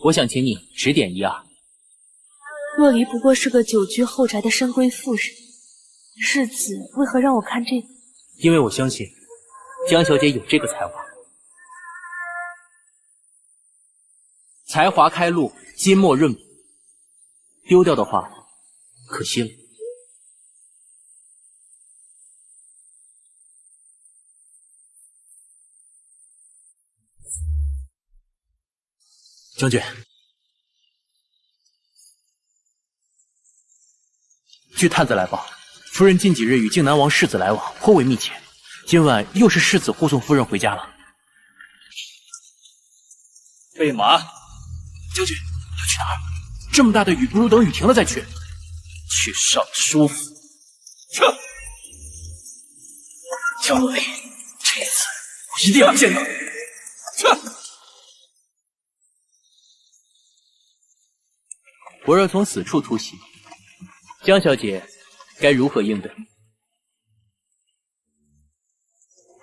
我想请你指点一二。若离不过是个久居后宅的深闺妇人。世子为何让我看这个？因为我相信江小姐有这个才华。才华开路，金墨润笔，丢掉的话可惜了。将军，据探子来报，夫人近几日与靖南王世子来往颇为密切，今晚又是世子护送夫人回家了。备马。将军，要去哪儿？这么大的雨，不如等雨停了再去。去尚书府。撤！江若离，这次我一定要见到你。撤！我若从此处突袭，江小姐该如何应对？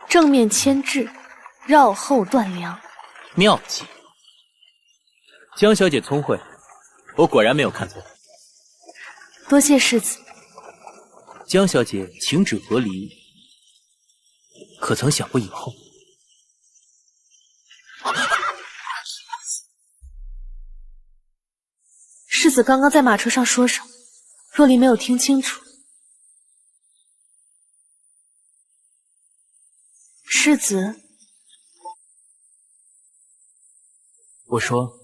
正面牵制，绕后断粮。妙计。江小姐聪慧，我果然没有看错。多谢世子。江小姐情止和离，可曾想过以后？世子刚刚在马车上说什么？若离没有听清楚。世子，我说，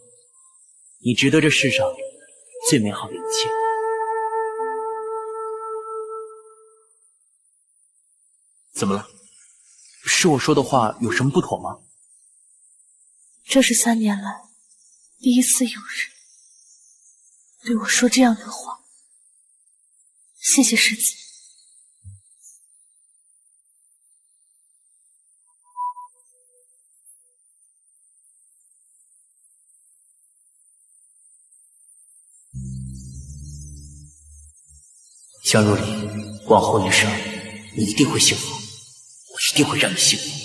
你值得这世上最美好的一切。怎么了？是我说的话有什么不妥吗？这是3年来第一次有人对我说这样的话。谢谢世子。江若离，往后余生，你一定会幸福，我一定会让你幸福。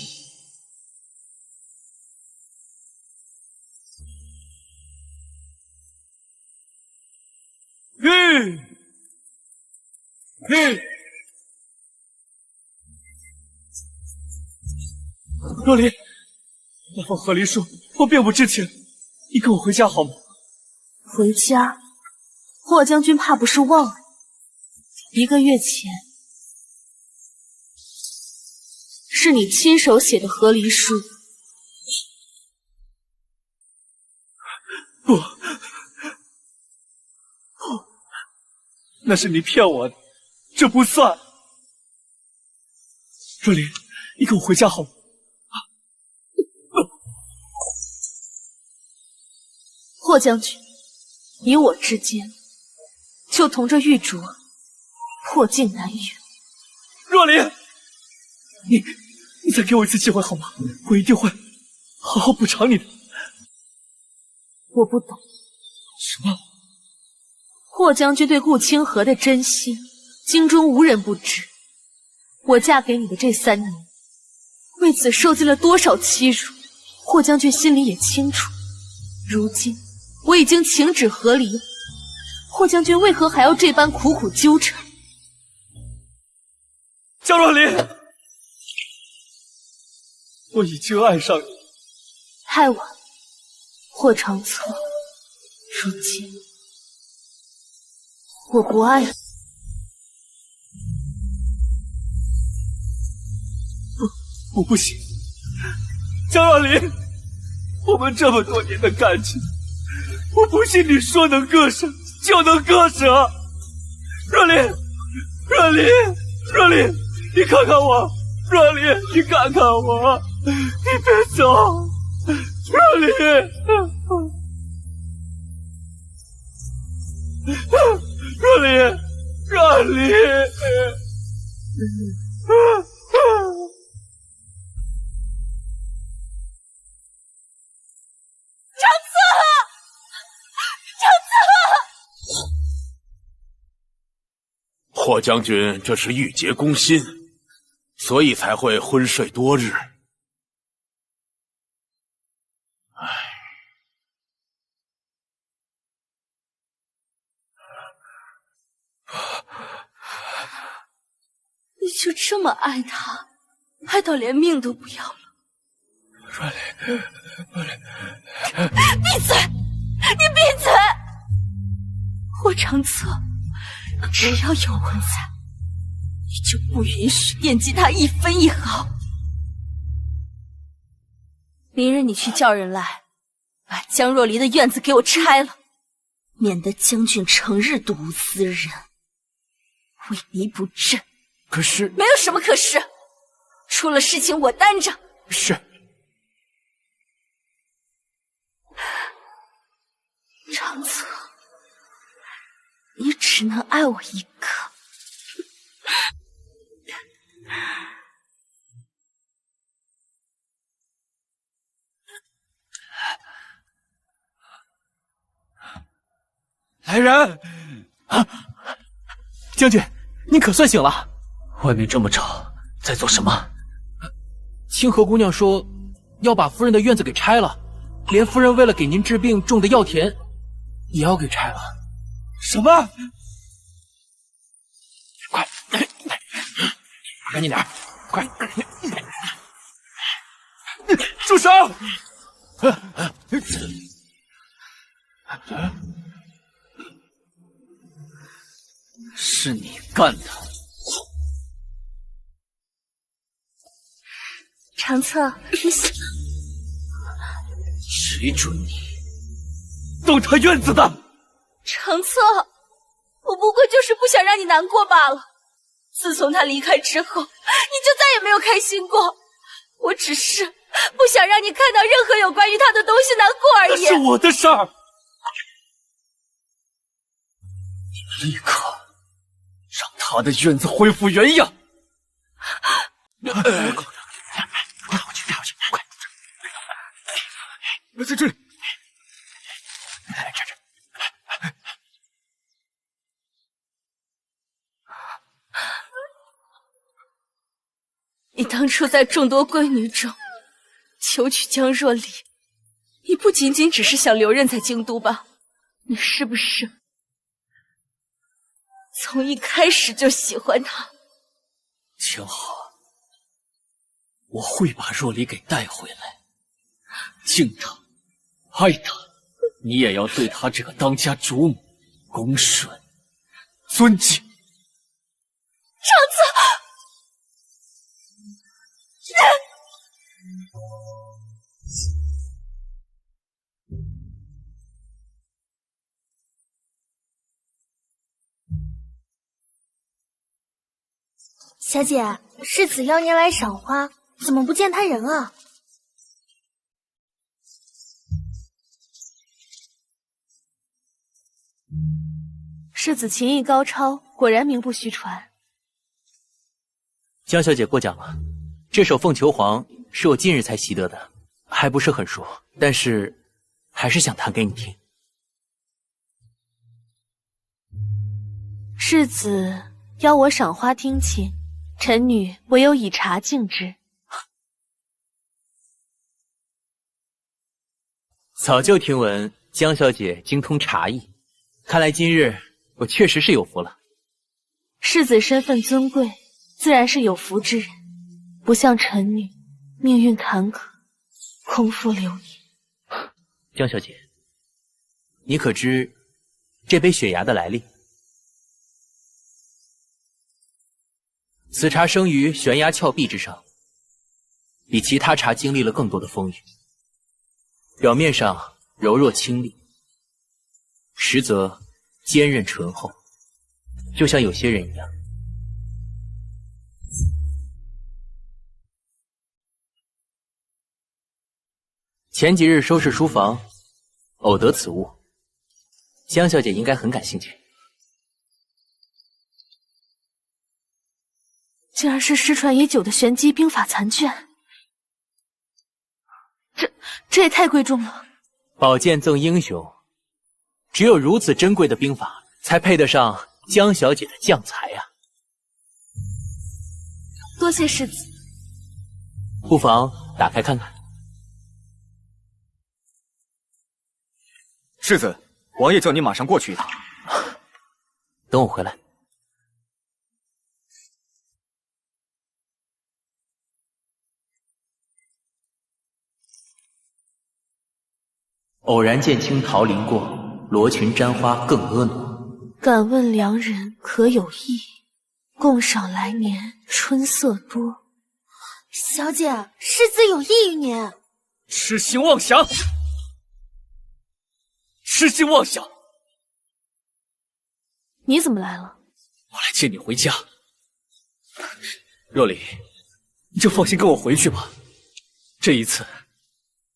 若离，那棵河梨树我并不知情，你跟我回家好吗？回家？霍将军怕不是忘了，1个月前是你亲手写的和离书。不，那是你骗我的，这不算。若离，你跟我回家好吗？霍将军，你我之间就同这玉镯，破镜难圆。若离，你再给我一次机会好吗？我一定会好好补偿你的。我不懂。什么？霍将军对顾清河的真心，京中无人不知。我嫁给你的这3年，为此受尽了多少欺辱，霍将军心里也清楚。如今我已经情止和离，霍将军为何还要这般苦苦纠缠？江若离，我已经爱上你。太晚，霍长策，如今我不爱你。不行，江若离，我们这么多年的感情，我不信你说能割舍就能割舍。若离，你看看我，若离，你看看我，你别走，若离，若离。霍将军这是郁结攻心，所以才会昏睡多日。你就这么爱他，爱到连命都不要了？若离，闭嘴！你闭嘴！霍长策，只要有我在，你就不允许惦记他一分一毫。明日你去叫人来，把江若离的院子给我拆了，免得将军成日独思人，萎靡不振。可是没有什么可是，出了事情我担着。是。长策，你只能爱我一个。来人！啊，将军，您可算醒了。外面这么吵，在做什么？清河姑娘说要把夫人的院子给拆了，连夫人为了给您治病种的药田也要给拆了。什么？快，赶紧点，快！住手！是你干的。长策，你醒了。谁准你动他院子的？长策，我不过就是不想让你难过罢了。自从他离开之后，你就再也没有开心过。我只是不想让你看到任何有关于他的东西难过而已。那是我的事儿。你们立刻让他的院子恢复原样。快回去，快！在这里。这。你当初在众多闺女中求娶江若离，你不仅仅只是想留任在京都吧？你是不是从一开始就喜欢她？江好，我会把若离给带回来，敬她，爱她，你也要对她这个当家主母恭顺、尊敬。长子。小姐，世子邀您来赏花，怎么不见他人啊？世子琴艺高超，果然名不虚传。江小姐过奖了，这首《凤求凰》是我近日才习得的，还不是很熟，但是还是想弹给你听。世子邀我赏花听琴，臣女唯有以茶敬之。早就听闻江小姐精通茶艺，看来今日我确实是有福了。世子身份尊贵，自然是有福之人，不像臣女命运坎坷，空腹流言。江小姐，你可知这杯雪芽的来历？此茶生于悬崖峭壁之上，比其他茶经历了更多的风雨。表面上柔弱清丽，实则坚韧醇厚，就像有些人一样。前几日收拾书房，偶得此物，江小姐应该很感兴趣。竟然是失传已久的玄机兵法残卷，这也太贵重了。宝剑赠英雄，只有如此珍贵的兵法，才配得上江小姐的将才啊！多谢世子，不妨打开看看。世子，王爷叫你马上过去一趟。等我回来。偶然见青桃林过，罗裙沾花更婀娜。敢问良人可有意？共赏来年春色多。小姐，世子有意于您。痴心妄想！痴心妄想！你怎么来了？我来接你回家。若离，你就放心跟我回去吧。这一次，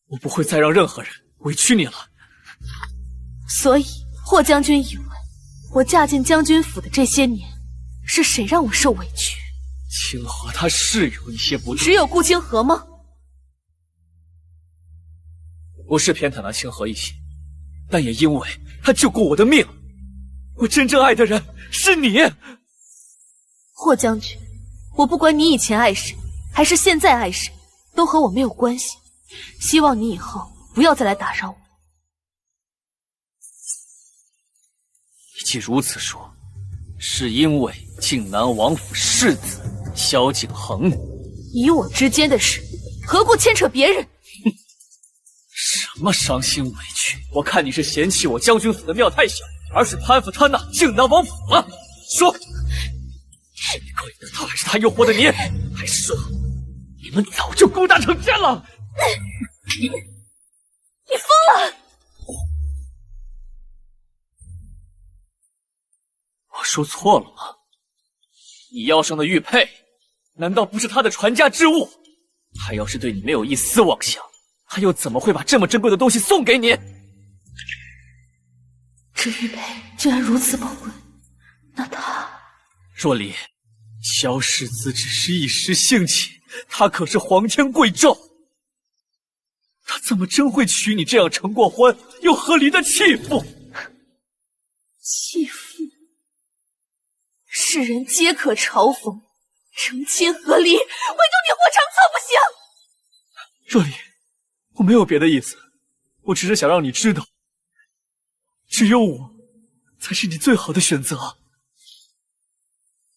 我不会再让任何人委屈你了。所以，霍将军以为我嫁进将军府的这些年，是谁让我受委屈？清河他是有一些不对，只有顾清河吗？不是偏袒了清河一些，但也因为他救过我的命。我真正爱的人是你。霍将军，我不管你以前爱谁，还是现在爱谁，都和我没有关系。希望你以后不要再来打扰我。你既如此说，是因为靖南王府世子萧敬恒。你我之间的事，何故牵扯别人？什么伤心委屈？我看你是嫌弃我将军府的庙太小，而是攀附他那靖南王府了。说，是你勾引的他，还是他诱惑的你？还是说，你们早就勾搭成奸了？你疯了！我说错了吗？你腰上的玉佩，难道不是他的传家之物？他要是对你没有一丝妄想，他又怎么会把这么珍贵的东西送给你？这玉佩居然如此宝贵，那他……若离，萧世子只是一时兴起，他可是皇天贵胄，他怎么真会娶你这样成过婚又和离的弃妇？弃妇，世人皆可嘲讽，成亲和离，唯独你霍长策不行。若离，我没有别的意思，我只是想让你知道，只有我才是你最好的选择。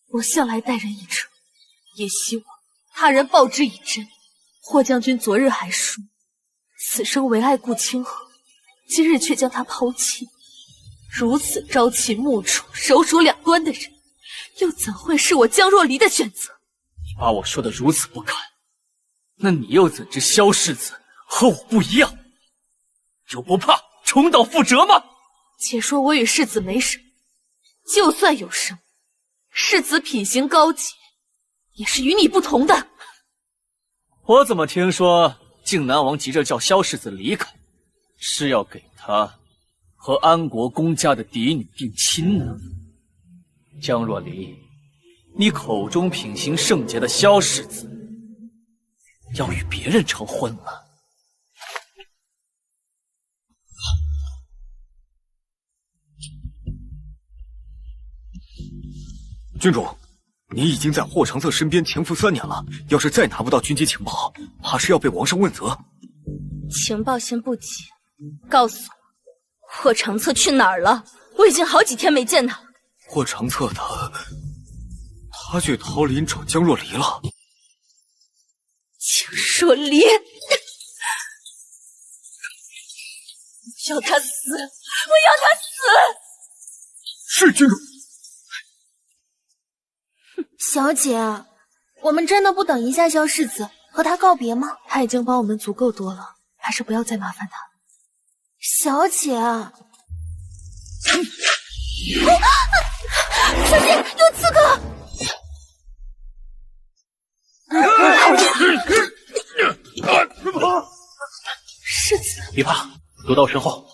我向来待人以诚，也希望他人报之以真。霍将军昨日还说此生唯爱顾清河，今日却将他抛弃，如此朝秦暮楚、手鼠两端的人，又怎会是我江若离的选择？你把我说的如此不堪，那你又怎知萧世子和我不一样？又不怕重蹈覆辙吗？且说我与世子没什么，就算有什么，世子品行高洁，也是与你不同的。我怎么听说靖南王急着叫萧世子离开，是要给他和安国公家的嫡女定亲呢？江若离，你口中品行圣洁的萧世子，要与别人成婚了？郡主，你已经在霍长策身边潜伏3年了，要是再拿不到军机情报，怕是要被王上问责。情报先不急，告诉我，霍长策去哪儿了？我已经好几天没见他了。霍长策他去桃林找江若离了。江若离，我要他死！我要他死！是郡主。小姐，我们真的不等一下萧世子和他告别吗？他已经帮我们足够多了，还是不要再麻烦他了。小姐，小姐有刺客！世子，别怕，躲到身后。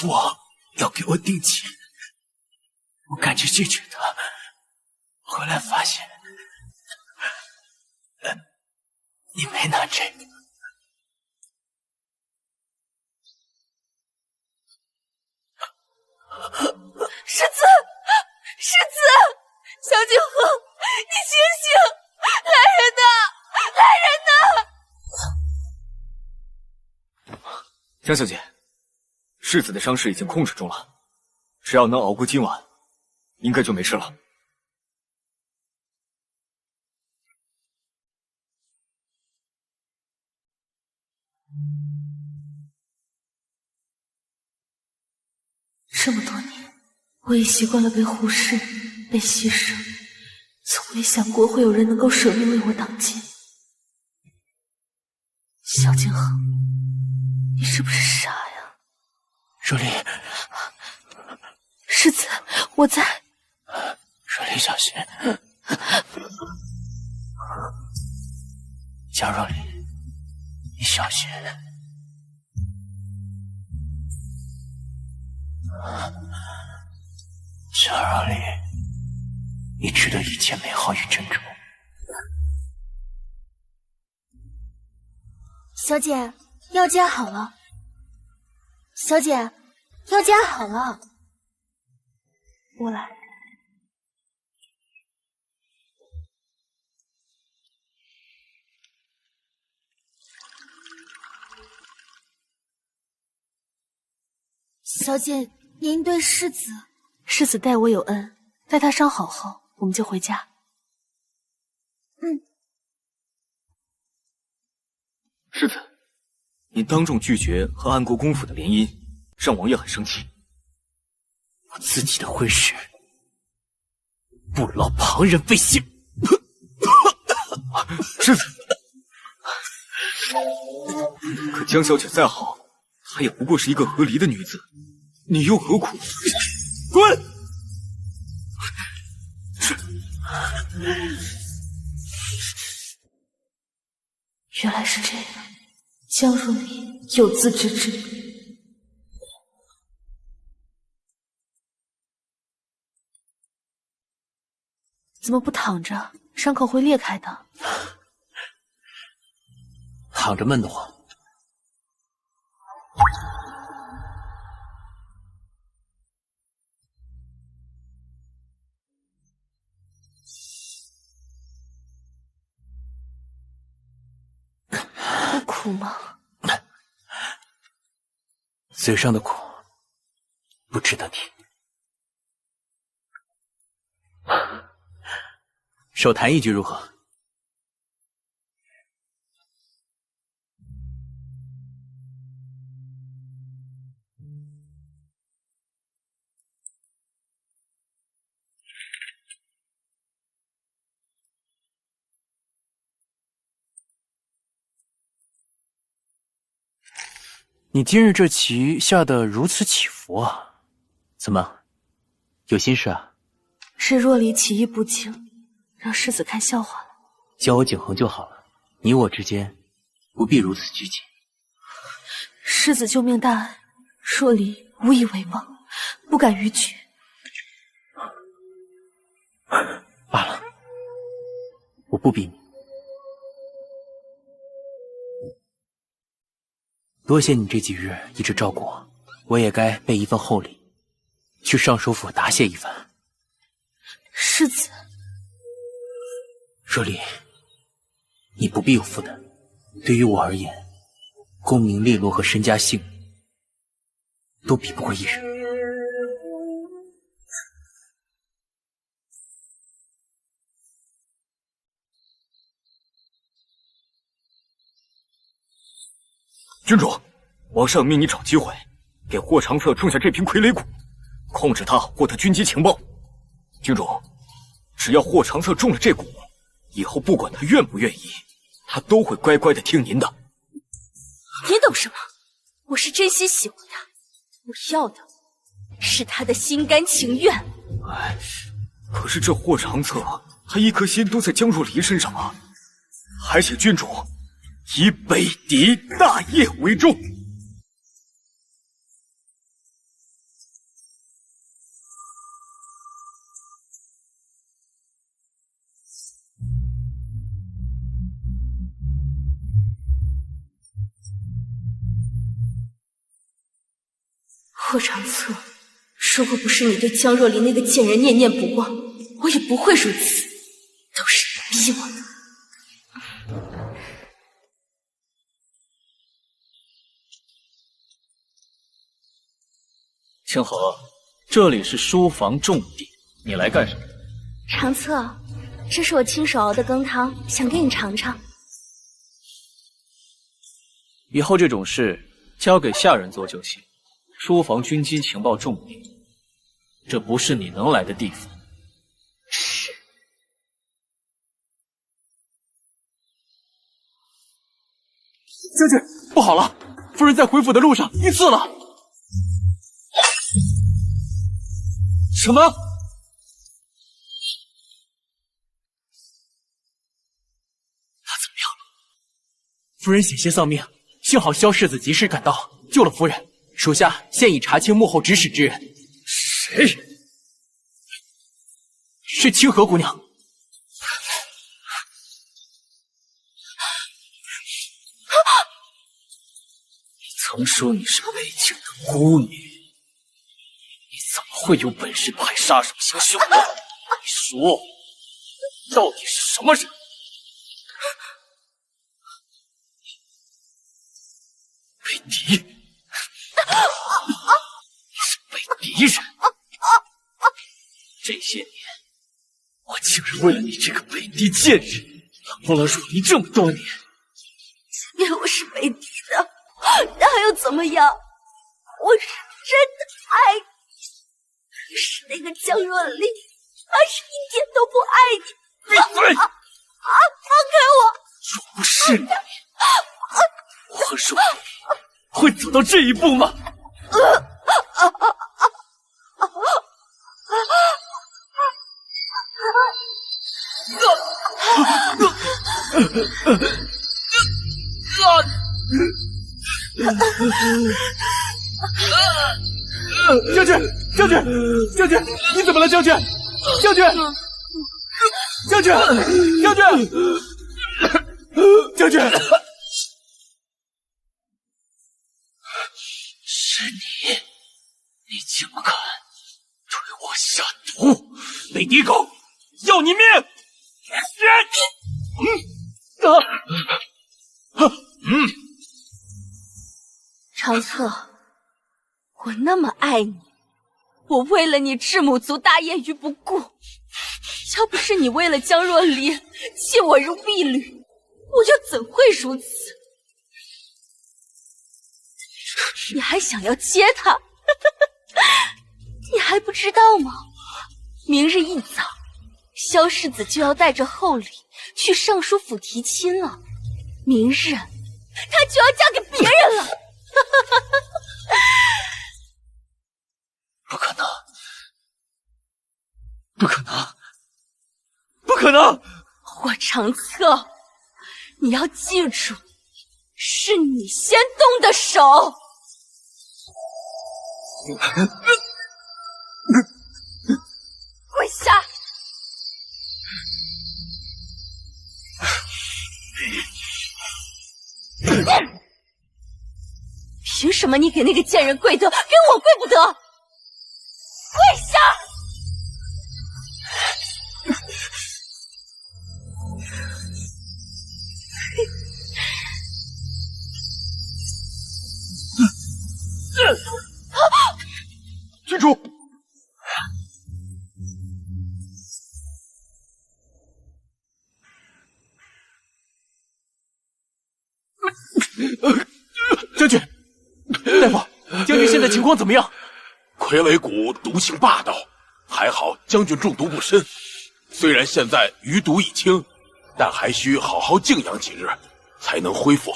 我要给我定亲，我赶去拒绝他，回来发现，你没拿这个。世子，世子，萧景恒，你醒醒！来人呐，来人呐！江小姐，世子的伤势已经控制住了，只要能熬过今晚，应该就没事了。这么多年，我已习惯了被忽视、被牺牲，从没想过会有人能够舍命为我挡箭。萧敬恒，你是不是傻呀？若离，世子，我在。若离小心。江若离，你小心。江若离，你值得一切美好与珍重。小姐，药加好了。小姐，药加好了。我来。小姐，您对世子，世子待我有恩，待他伤好后，我们就回家。世子，您当众拒绝和安国公府的联姻，让王爷很生气。我自己的婚事，不劳旁人费心。世子，可江小姐再好，她也不过是一个和离的女子，你又何苦？滚！原来是这样，江若离有自知之明。怎么不躺着？伤口会裂开的。躺着闷得慌。不苦吗？嘴上的苦，不值得提。手弹一局如何？你今日这棋下得如此起伏啊，怎么，有心事啊？是若离棋艺不精，让世子看笑话了。教我景衡就好了，你我之间不必如此拘谨。世子救命大恩，若离无以为报，不敢逾矩。罢了，我不逼你。多谢你这几日一直照顾我，我也该备一份厚礼，去尚书府答谢一番。世子，若离，你不必有负担。对于我而言，功名利禄和身家性命都比不过一人。郡主，王上命你找机会给霍长策种下这瓶傀儡谷，控制他获得军机情报。郡主，只要霍长策中了这蛊，以后不管他愿不愿意，他都会乖乖的听您的。你懂什么？我是真心喜欢他，我要的是他的心甘情愿。哎，可是这霍长策他一颗心都在江若离身上啊！还请郡主以北狄大业为重。霍长策，如果不是你对江若离那个贱人念念不忘，我也不会如此。都是你逼我的。清河，这里是书房重地，你来干什么？长策，这是我亲手熬的羹汤，想给你尝尝。以后这种事交给下人做就行。书房军机情报重地，这不是你能来的地方。是。将军，不好了！夫人在回府的路上遇刺了。什么？他怎么样了？夫人险些丧命，幸好萧世子及时赶到，救了夫人。属下现已查清幕后指使之人。谁？是清河姑娘。曾说你是北境的孤女，你怎么会有本事派杀手行凶？你说，到底是什么人？北狄，你是北狄人。这些年，我竟然为了你这个北狄贱人，冷落了若离这么多年。即便我是北狄的，那又怎么样？我是真的爱你。可是那个江若离，他是一点都不爱你。闭嘴！放开我！若不是你，我和若离会走到这一步吗？将军，将军，将军，你怎么了，将军？将军，将军，将军，将军，是你，你竟敢对我下毒！北狄狗，要你命！长策，我那么爱你，我为了你置母族大业于不顾。要不是你为了江若离弃我如敝履，我又怎会如此？你还想要接他？你还不知道吗？明日一早，萧世子就要带着厚礼去尚书府提亲了。明日，他就要嫁给别人了。不可能！不可能！不可能！霍长策，你要记住，是你先动的手。跪下！凭什么你给那个贱人跪得，给我跪不得？跪下！郡主，将军，大夫，将军现在情况怎么样？傀儡蛊毒性霸道，还好将军中毒不深。虽然现在余毒已清，但还需好好静养几日，才能恢复，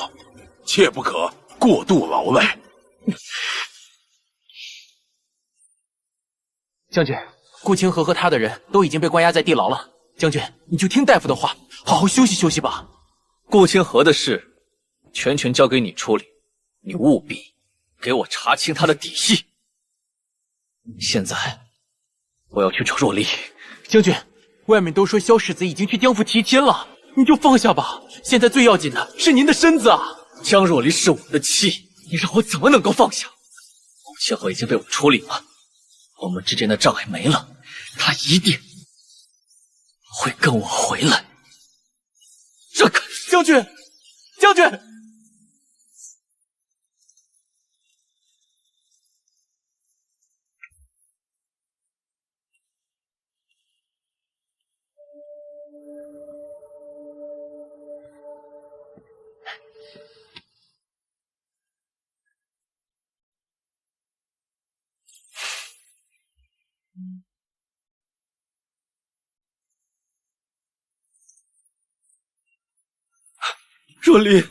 切不可过度劳累。将军，顾清河和他的人都已经被关押在地牢了。将军，你就听大夫的话，好好休息休息吧。顾清河的事，全权交给你处理，你务必给我查清他的底细。现在，我要去找若离。将军，外面都说萧世子已经去江府提亲了，你就放下吧。现在最要紧的是您的身子啊！江若离是我的妻，你让我怎么能够放下？顾清河已经被我处理了，我们之间的障碍没了，他一定会跟我回来。这个将军，将军。若离，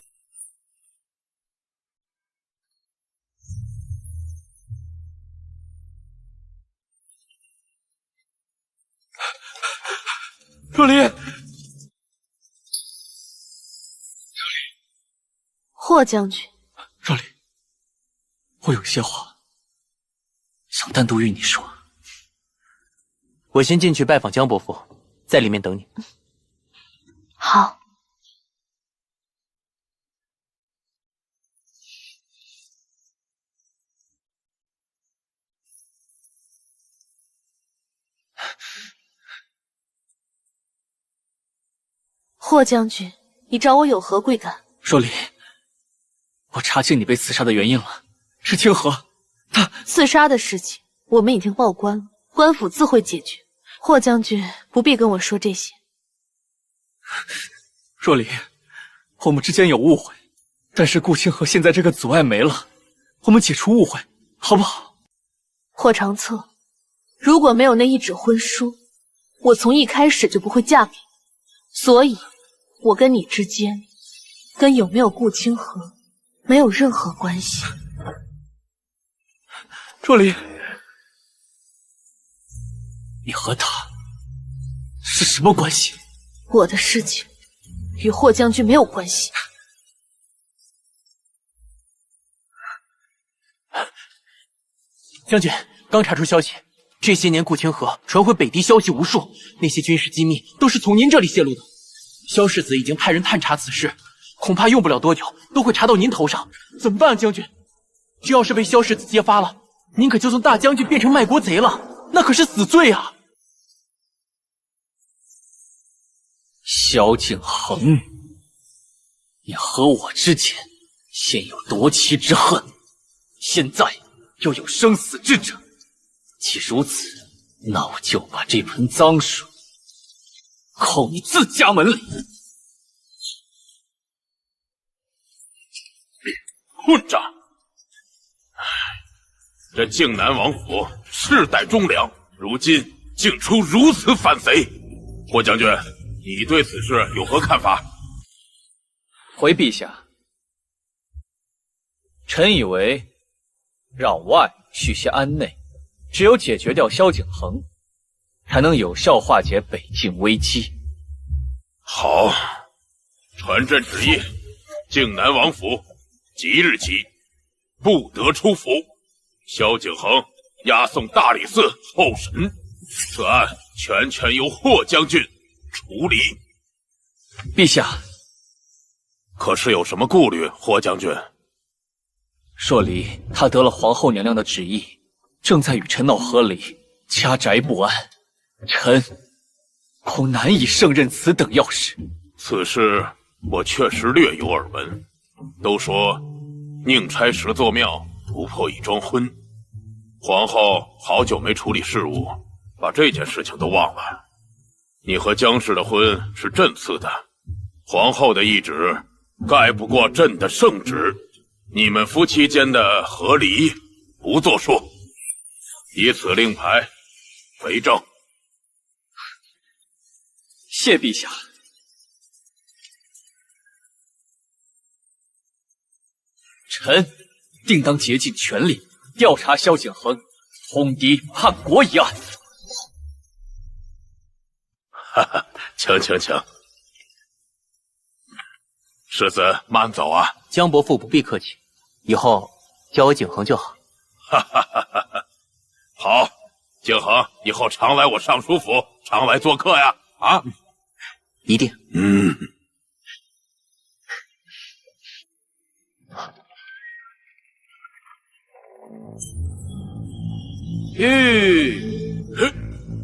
霍将军，若离，我有些话想单独与你说。我先进去拜访江伯父，在里面等你。好。霍将军，你找我有何贵干？若离，我查清你被刺杀的原因了，是清河，他刺杀的事情我们已经报官了，官府自会解决。霍将军不必跟我说这些。若离，我们之间有误会，但是顾清河现在这个阻碍没了，我们解除误会，好不好？霍长策，如果没有那一纸婚书，我从一开始就不会嫁给你，所以我跟你之间跟有没有顾清河没有任何关系。若离，你和他是什么关系？我的事情与霍将军没有关系。将军，刚查出消息，这些年顾清河传回北狄消息无数，那些军事机密都是从您这里泄露的。萧世子已经派人探查此事，恐怕用不了多久都会查到您头上。怎么办啊，将军？这要是被萧世子揭发了，您可就从大将军变成卖国贼了，那可是死罪啊！萧景恒，你和我之间先有夺妻之恨，现在又有生死之争。既如此，那我就把这盆脏水扣你自家门里。混账！这靖南王府世代忠良，如今竟出如此反贼。霍将军，你对此事有何看法？回陛下，臣以为攘外续些安内，只有解决掉萧景恒，才能有效化解北境危机。好，传朕旨意，靖南王府即日起不得出府，萧景恒押送大理寺候审，此案全由霍将军处理。陛下，可是有什么顾虑，霍将军？若离他得了皇后娘娘的旨意，正在与臣闹和离，家宅不安，臣恐难以胜任此等要事。此事我确实略有耳闻，都说宁拆10座庙，不破一桩婚。皇后好久没处理事务，把这件事情都忘了。你和江氏的婚是朕赐的，皇后的懿旨盖不过朕的圣旨。你们夫妻间的和离不作数，以此令牌为证。谢陛下。臣定当竭尽全力调查萧景恒通敌叛国一案。哈哈，请。世子慢走啊。江伯父不必客气，以后叫我景恒就好。哈哈，好，景恒以后常来我尚书府，常来做客呀。啊，一定。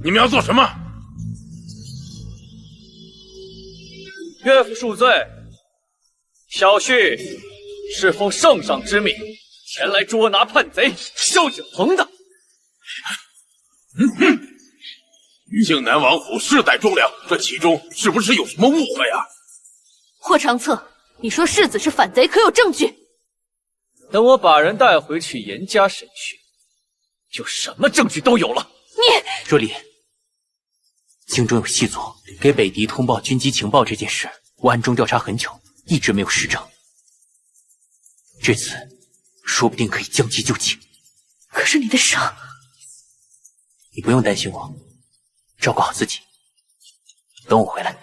你们要做什么？岳父恕罪，小婿是奉圣上之命前来捉拿叛贼萧景恒的。靖南王府世代忠良，这其中是不是有什么误会啊？霍长策，你说世子是反贼，可有证据？等我把人带回去严加审讯，就什么证据都有了。你若离，京中有细作给北狄通报军机情报这件事，我暗中调查很久，一直没有实证。这次说不定可以将计就计。可是你的伤，你不用担心我，照顾好自己。等我回来。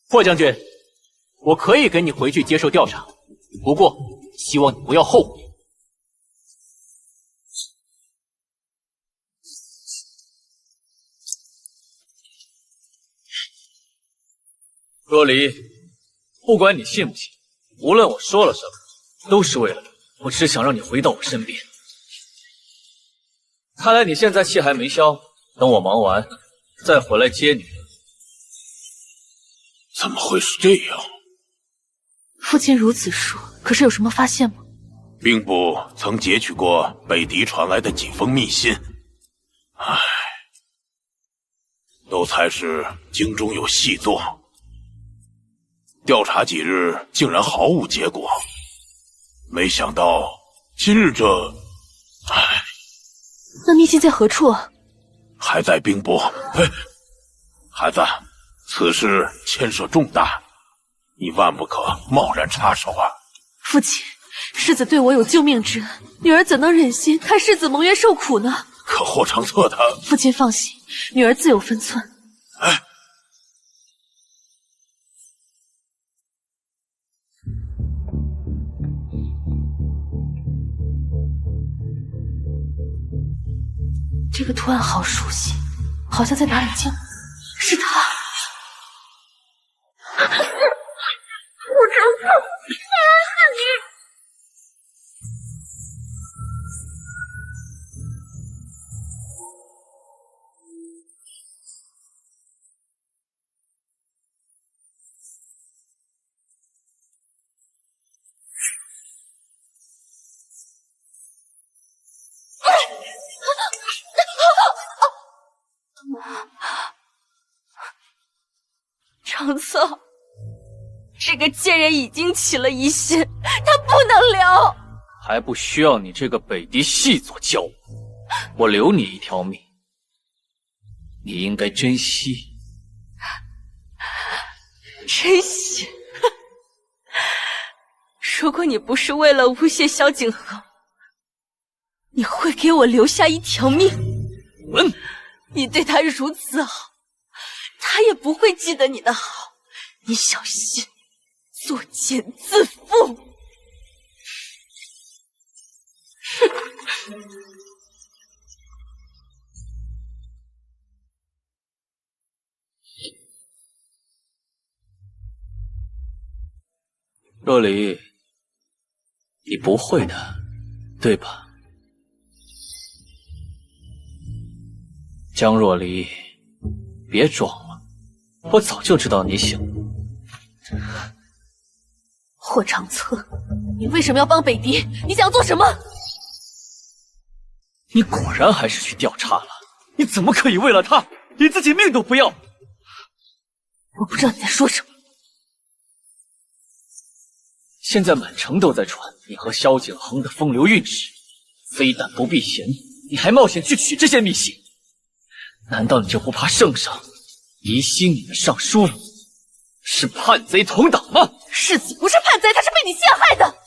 霍将军，我可以跟你回去接受调查，不过希望你不要后悔。若离，不管你信不信，无论我说了什么，都是为了你。我只想让你回到我身边。看来你现在气还没消，等我忙完再回来接你。怎么会是这样？父亲如此说，可是有什么发现吗？兵部曾截取过北狄传来的几封密信，唉，都猜是京中有细作。调查几日，竟然毫无结果。没想到今日这……唉，那密信在何处啊？还在兵部。哎，孩子，此事牵涉重大，你万不可贸然插手啊！父亲，世子对我有救命之恩，女儿怎能忍心看世子蒙冤受苦呢？可霍长策他……父亲放心，女儿自有分寸。哎。这个图案好熟悉，好像在哪里见过。是他，我长策，是你。长策，这个贱人已经起了疑心，他不能留。还不需要你这个北狄细作教我，我留你一条命，你应该珍惜。珍惜？如果你不是为了诬陷萧景恒，你会给我留下一条命？滚！你对他如此好，他也不会记得你的好，你小心作茧自缚。若离，你不会的，对吧？江若离，别装了，我早就知道你想。霍长策，你为什么要帮北狄？你想做什么？你果然还是去调查了？你怎么可以为了他，连自己命都不要？我不知道你在说什么。现在满城都在传你和萧景恒的风流韵事，非但不避嫌，你还冒险去取这些密信。难道你就不怕圣上疑心你的尚书了？是叛贼同党吗？世子不是叛贼，他是被你陷害的。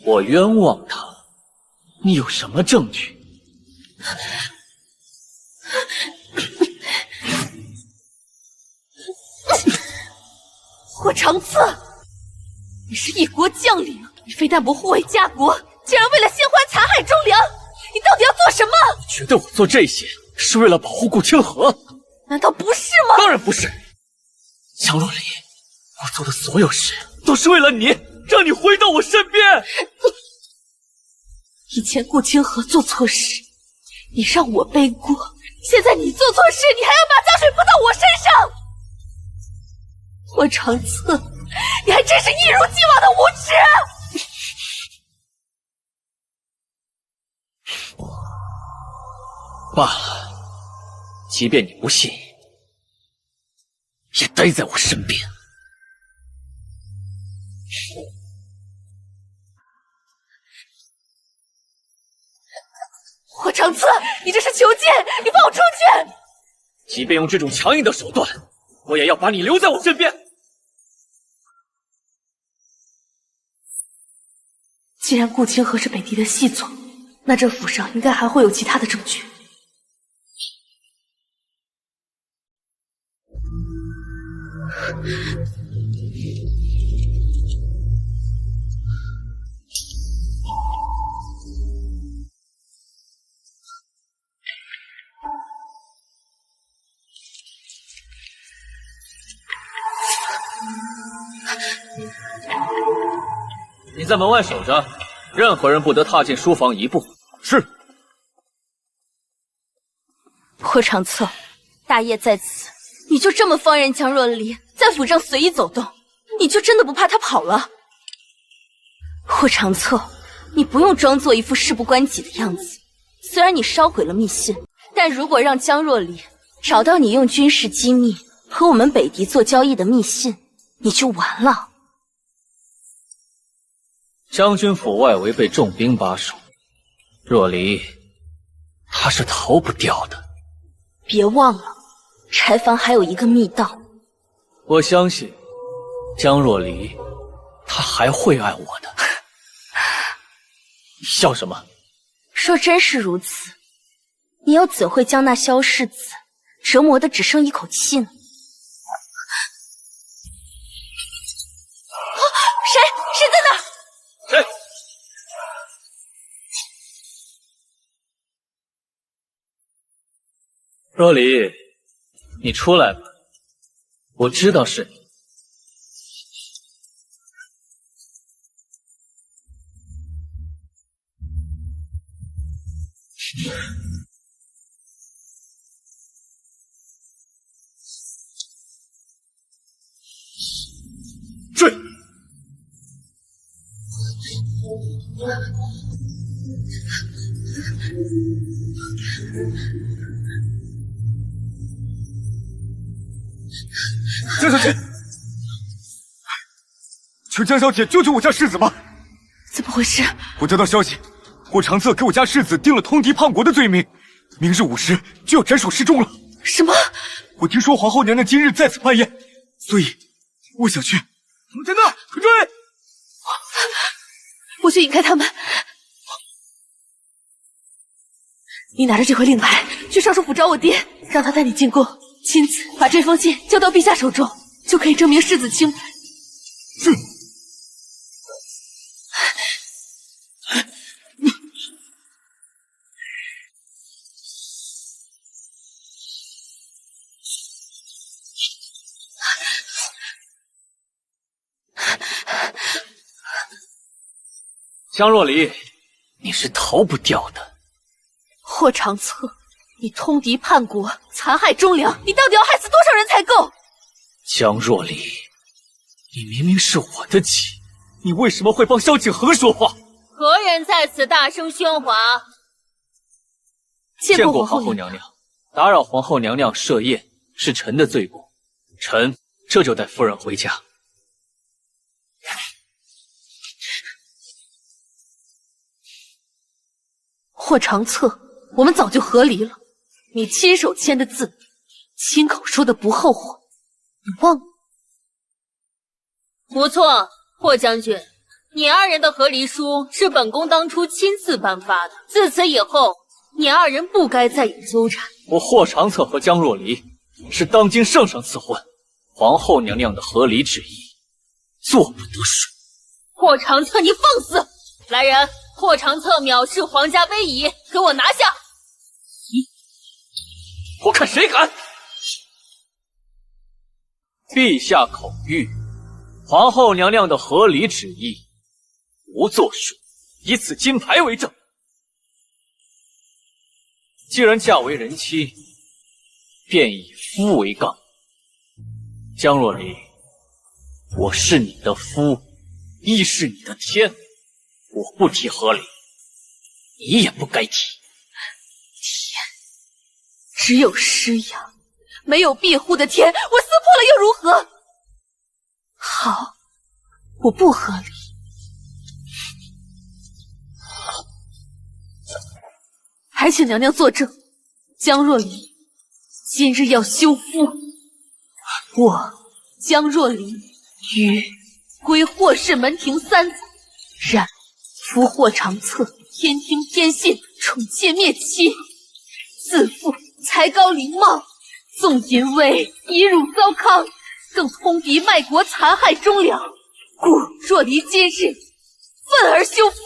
我冤枉他，你有什么证据？霍长策，你是一国将领，你非但不护卫家国，竟然为了新欢残害忠良，你到底要做什么？你觉得我做这些是为了保护顾清河？难道不是吗？当然不是。江若离，我做的所有事都是为了你，让你回到我身边。以前顾清河做错事，你让我背锅，现在你做错事，你还要把脏水泼到我身上。霍长策，你还真是一如既往的无耻！罢了，即便你不信，也待在我身边。霍长策，你这是囚禁！你放我出去！即便用这种强硬的手段，我也要把你留在我身边。既然顾清河是北狄的细作，那这府上应该还会有其他的证据。你在门外守着，任何人不得踏进书房一步。是。霍长策，大业在此，你就这么放任江若离在府上随意走动？你就真的不怕他跑了？霍长策，你不用装作一副事不关己的样子。虽然你烧毁了密信，但如果让江若离找到你用军事机密和我们北狄做交易的密信，你就完了。将军府外围被重兵把守，若离他是逃不掉的。别忘了，柴房还有一个密道。我相信江若离他还会爱我的。你笑什么？若真是如此，你又怎会将那萧世子折磨得只剩一口气呢？谁在那儿？谁？若离，你出来吧，我知道是你。追！江小姐，求江小姐救救我家世子吧！怎么回事？我得到消息，霍长策给我家世子定了通敌叛国的罪名，明日午时就要斩首示众了。什么？我听说皇后娘娘今日在此办宴，所以我想去。在那，快追！我去引开他们。你拿着这块令牌去尚书府找我爹，让他带你进宫，亲自把这封信交到陛下手中，就可以证明世子清白。是。江若离，你是逃不掉的。霍长策，你通敌叛国，残害忠良，你到底要害死多少人才够？江若离，你明明是我的妻，你为什么会帮萧景和说话？何人在此大声喧哗？见过皇后娘娘，打扰皇后娘娘设宴是臣的罪过，臣这就带夫人回家。霍长策，我们早就和离了。你亲手签的字，亲口说的不后悔，你忘了？不错，霍将军，你二人的和离书是本宫当初亲自颁发的。自此以后，你二人不该再有纠缠。我霍长策和江若离是当今圣上赐婚，皇后娘娘的和离旨意，做不得数。霍长策，你放肆！来人！霍长策藐视皇家威仪，给我拿下！我看谁敢！陛下口谕，皇后娘娘的和离旨意，无作数，以此金牌为证。既然嫁为人妻，便以夫为纲。江若离，我是你的夫，亦是你的天。我不提和离，你也不该提。天，只有施养，没有庇护的天，我撕破了又如何？好，我不和离。还请娘娘作证，江若离今日要休夫，我江若离于归霍氏门庭3载，然夫霍长策偏听偏信，宠妾灭妻，自负才高凌貌，纵淫威以辱糟糠，更通敌卖国，残害忠良。故若离今日，愤而休夫。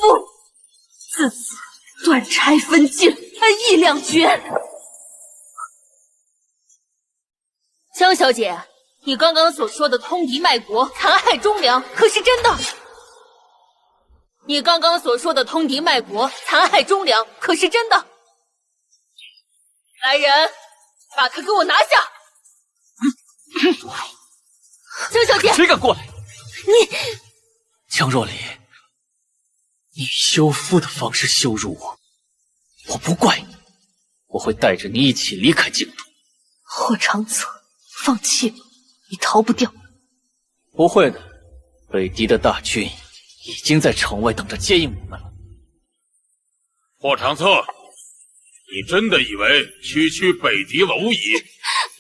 自此断拆分晋，恩义两绝。江小姐，你刚刚所说的通敌卖国、残害忠良，可是真的？你刚刚所说的通敌卖国、残害忠良，可是真的？来人，把他给我拿下！江小姐，谁敢过来？你江若离，你以休夫的方式羞辱我，我不怪你，我会带着你一起离开京都。霍长策，放弃吧，你逃不掉。不会的，北狄的大军已经在城外等着接应我们了。霍长策，你真的以为区区北狄蝼蚁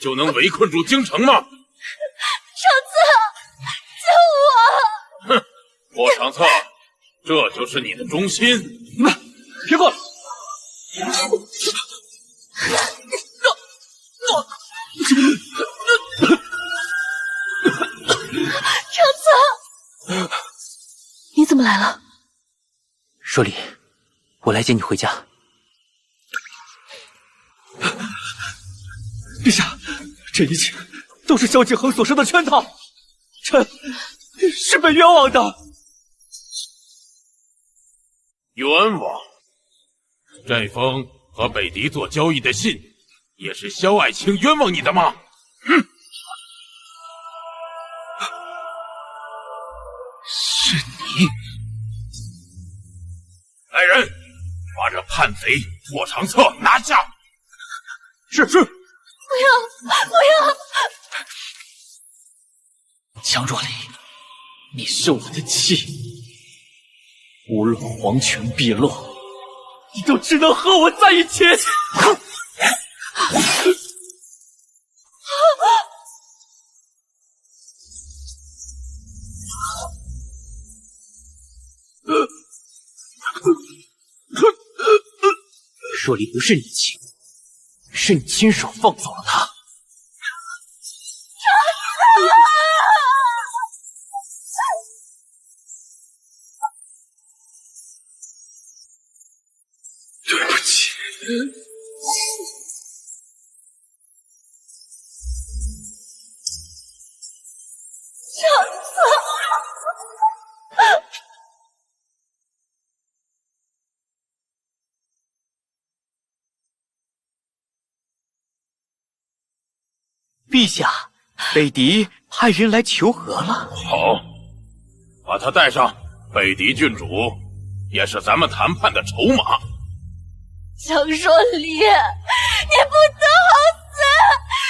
就能围困住京城吗？长策，救我！哼，霍长策，这就是你的忠心？别过来！长策，你怎么来了？若离，我来接你回家。陛下，这一切都是萧敬恒所设的圈套，臣是被冤枉的。冤枉？这封和北狄做交易的信，也是萧爱卿冤枉你的吗？哼！是你！来人，把这叛贼霍长策拿下！是。不要！江若离，你是我的妻，无论皇权毕落，你就只能和我在一起。若离不是你妻，是你亲手放走了她。对不起。陛下，北狄派人来求和了。好，把他带上。北狄郡主也是咱们谈判的筹码。江若离，你不得好死！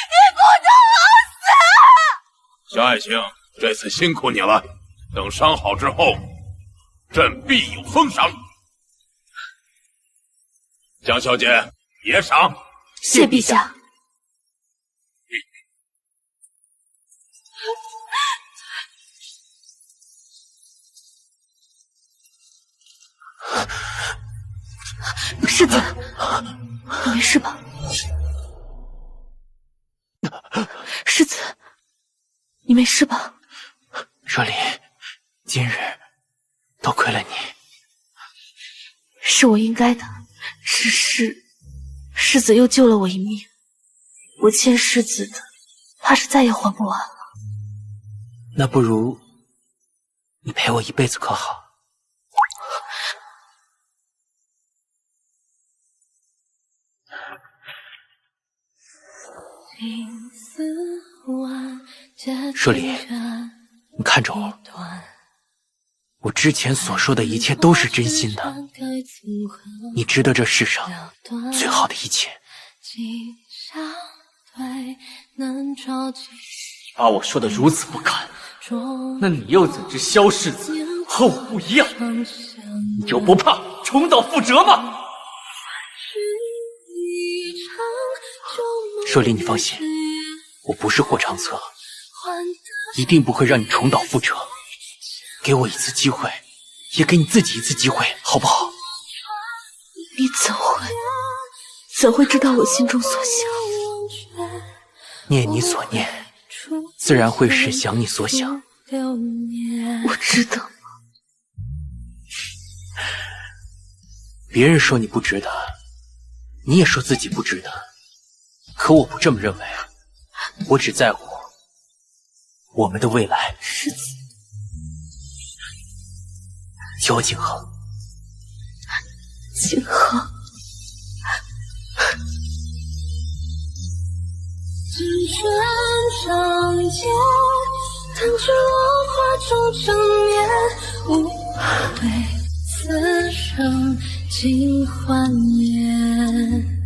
你不得好死！萧爱卿，这次辛苦你了。等伤好之后，朕必有封赏。江小姐，别赏。谢陛下。世子，你没事吧？世子，你没事吧？若离，今日多亏了你，是我应该的。只是世子又救了我一命，我欠世子的，怕是再也还不完了。那不如你陪我一辈子可好？若离，你看着我，我之前所说的一切都是真心的，你值得这世上最好的一切。把我说的如此不堪，那你又怎知萧世子和我不一样？你就不怕重蹈覆辙吗？若离，你放心，我不是霍长策，一定不会让你重蹈覆辙。给我一次机会，也给你自己一次机会，好不好？你怎会知道我心中所想？念你所念，自然会是想你所想。我值得吗？别人说你不值得，你也说自己不值得，可我不这么认为。我只在乎我们的未来。世子，叫我景恒。景恒。只身上街，弹指落花中成眠，无悔此生尽幻灭。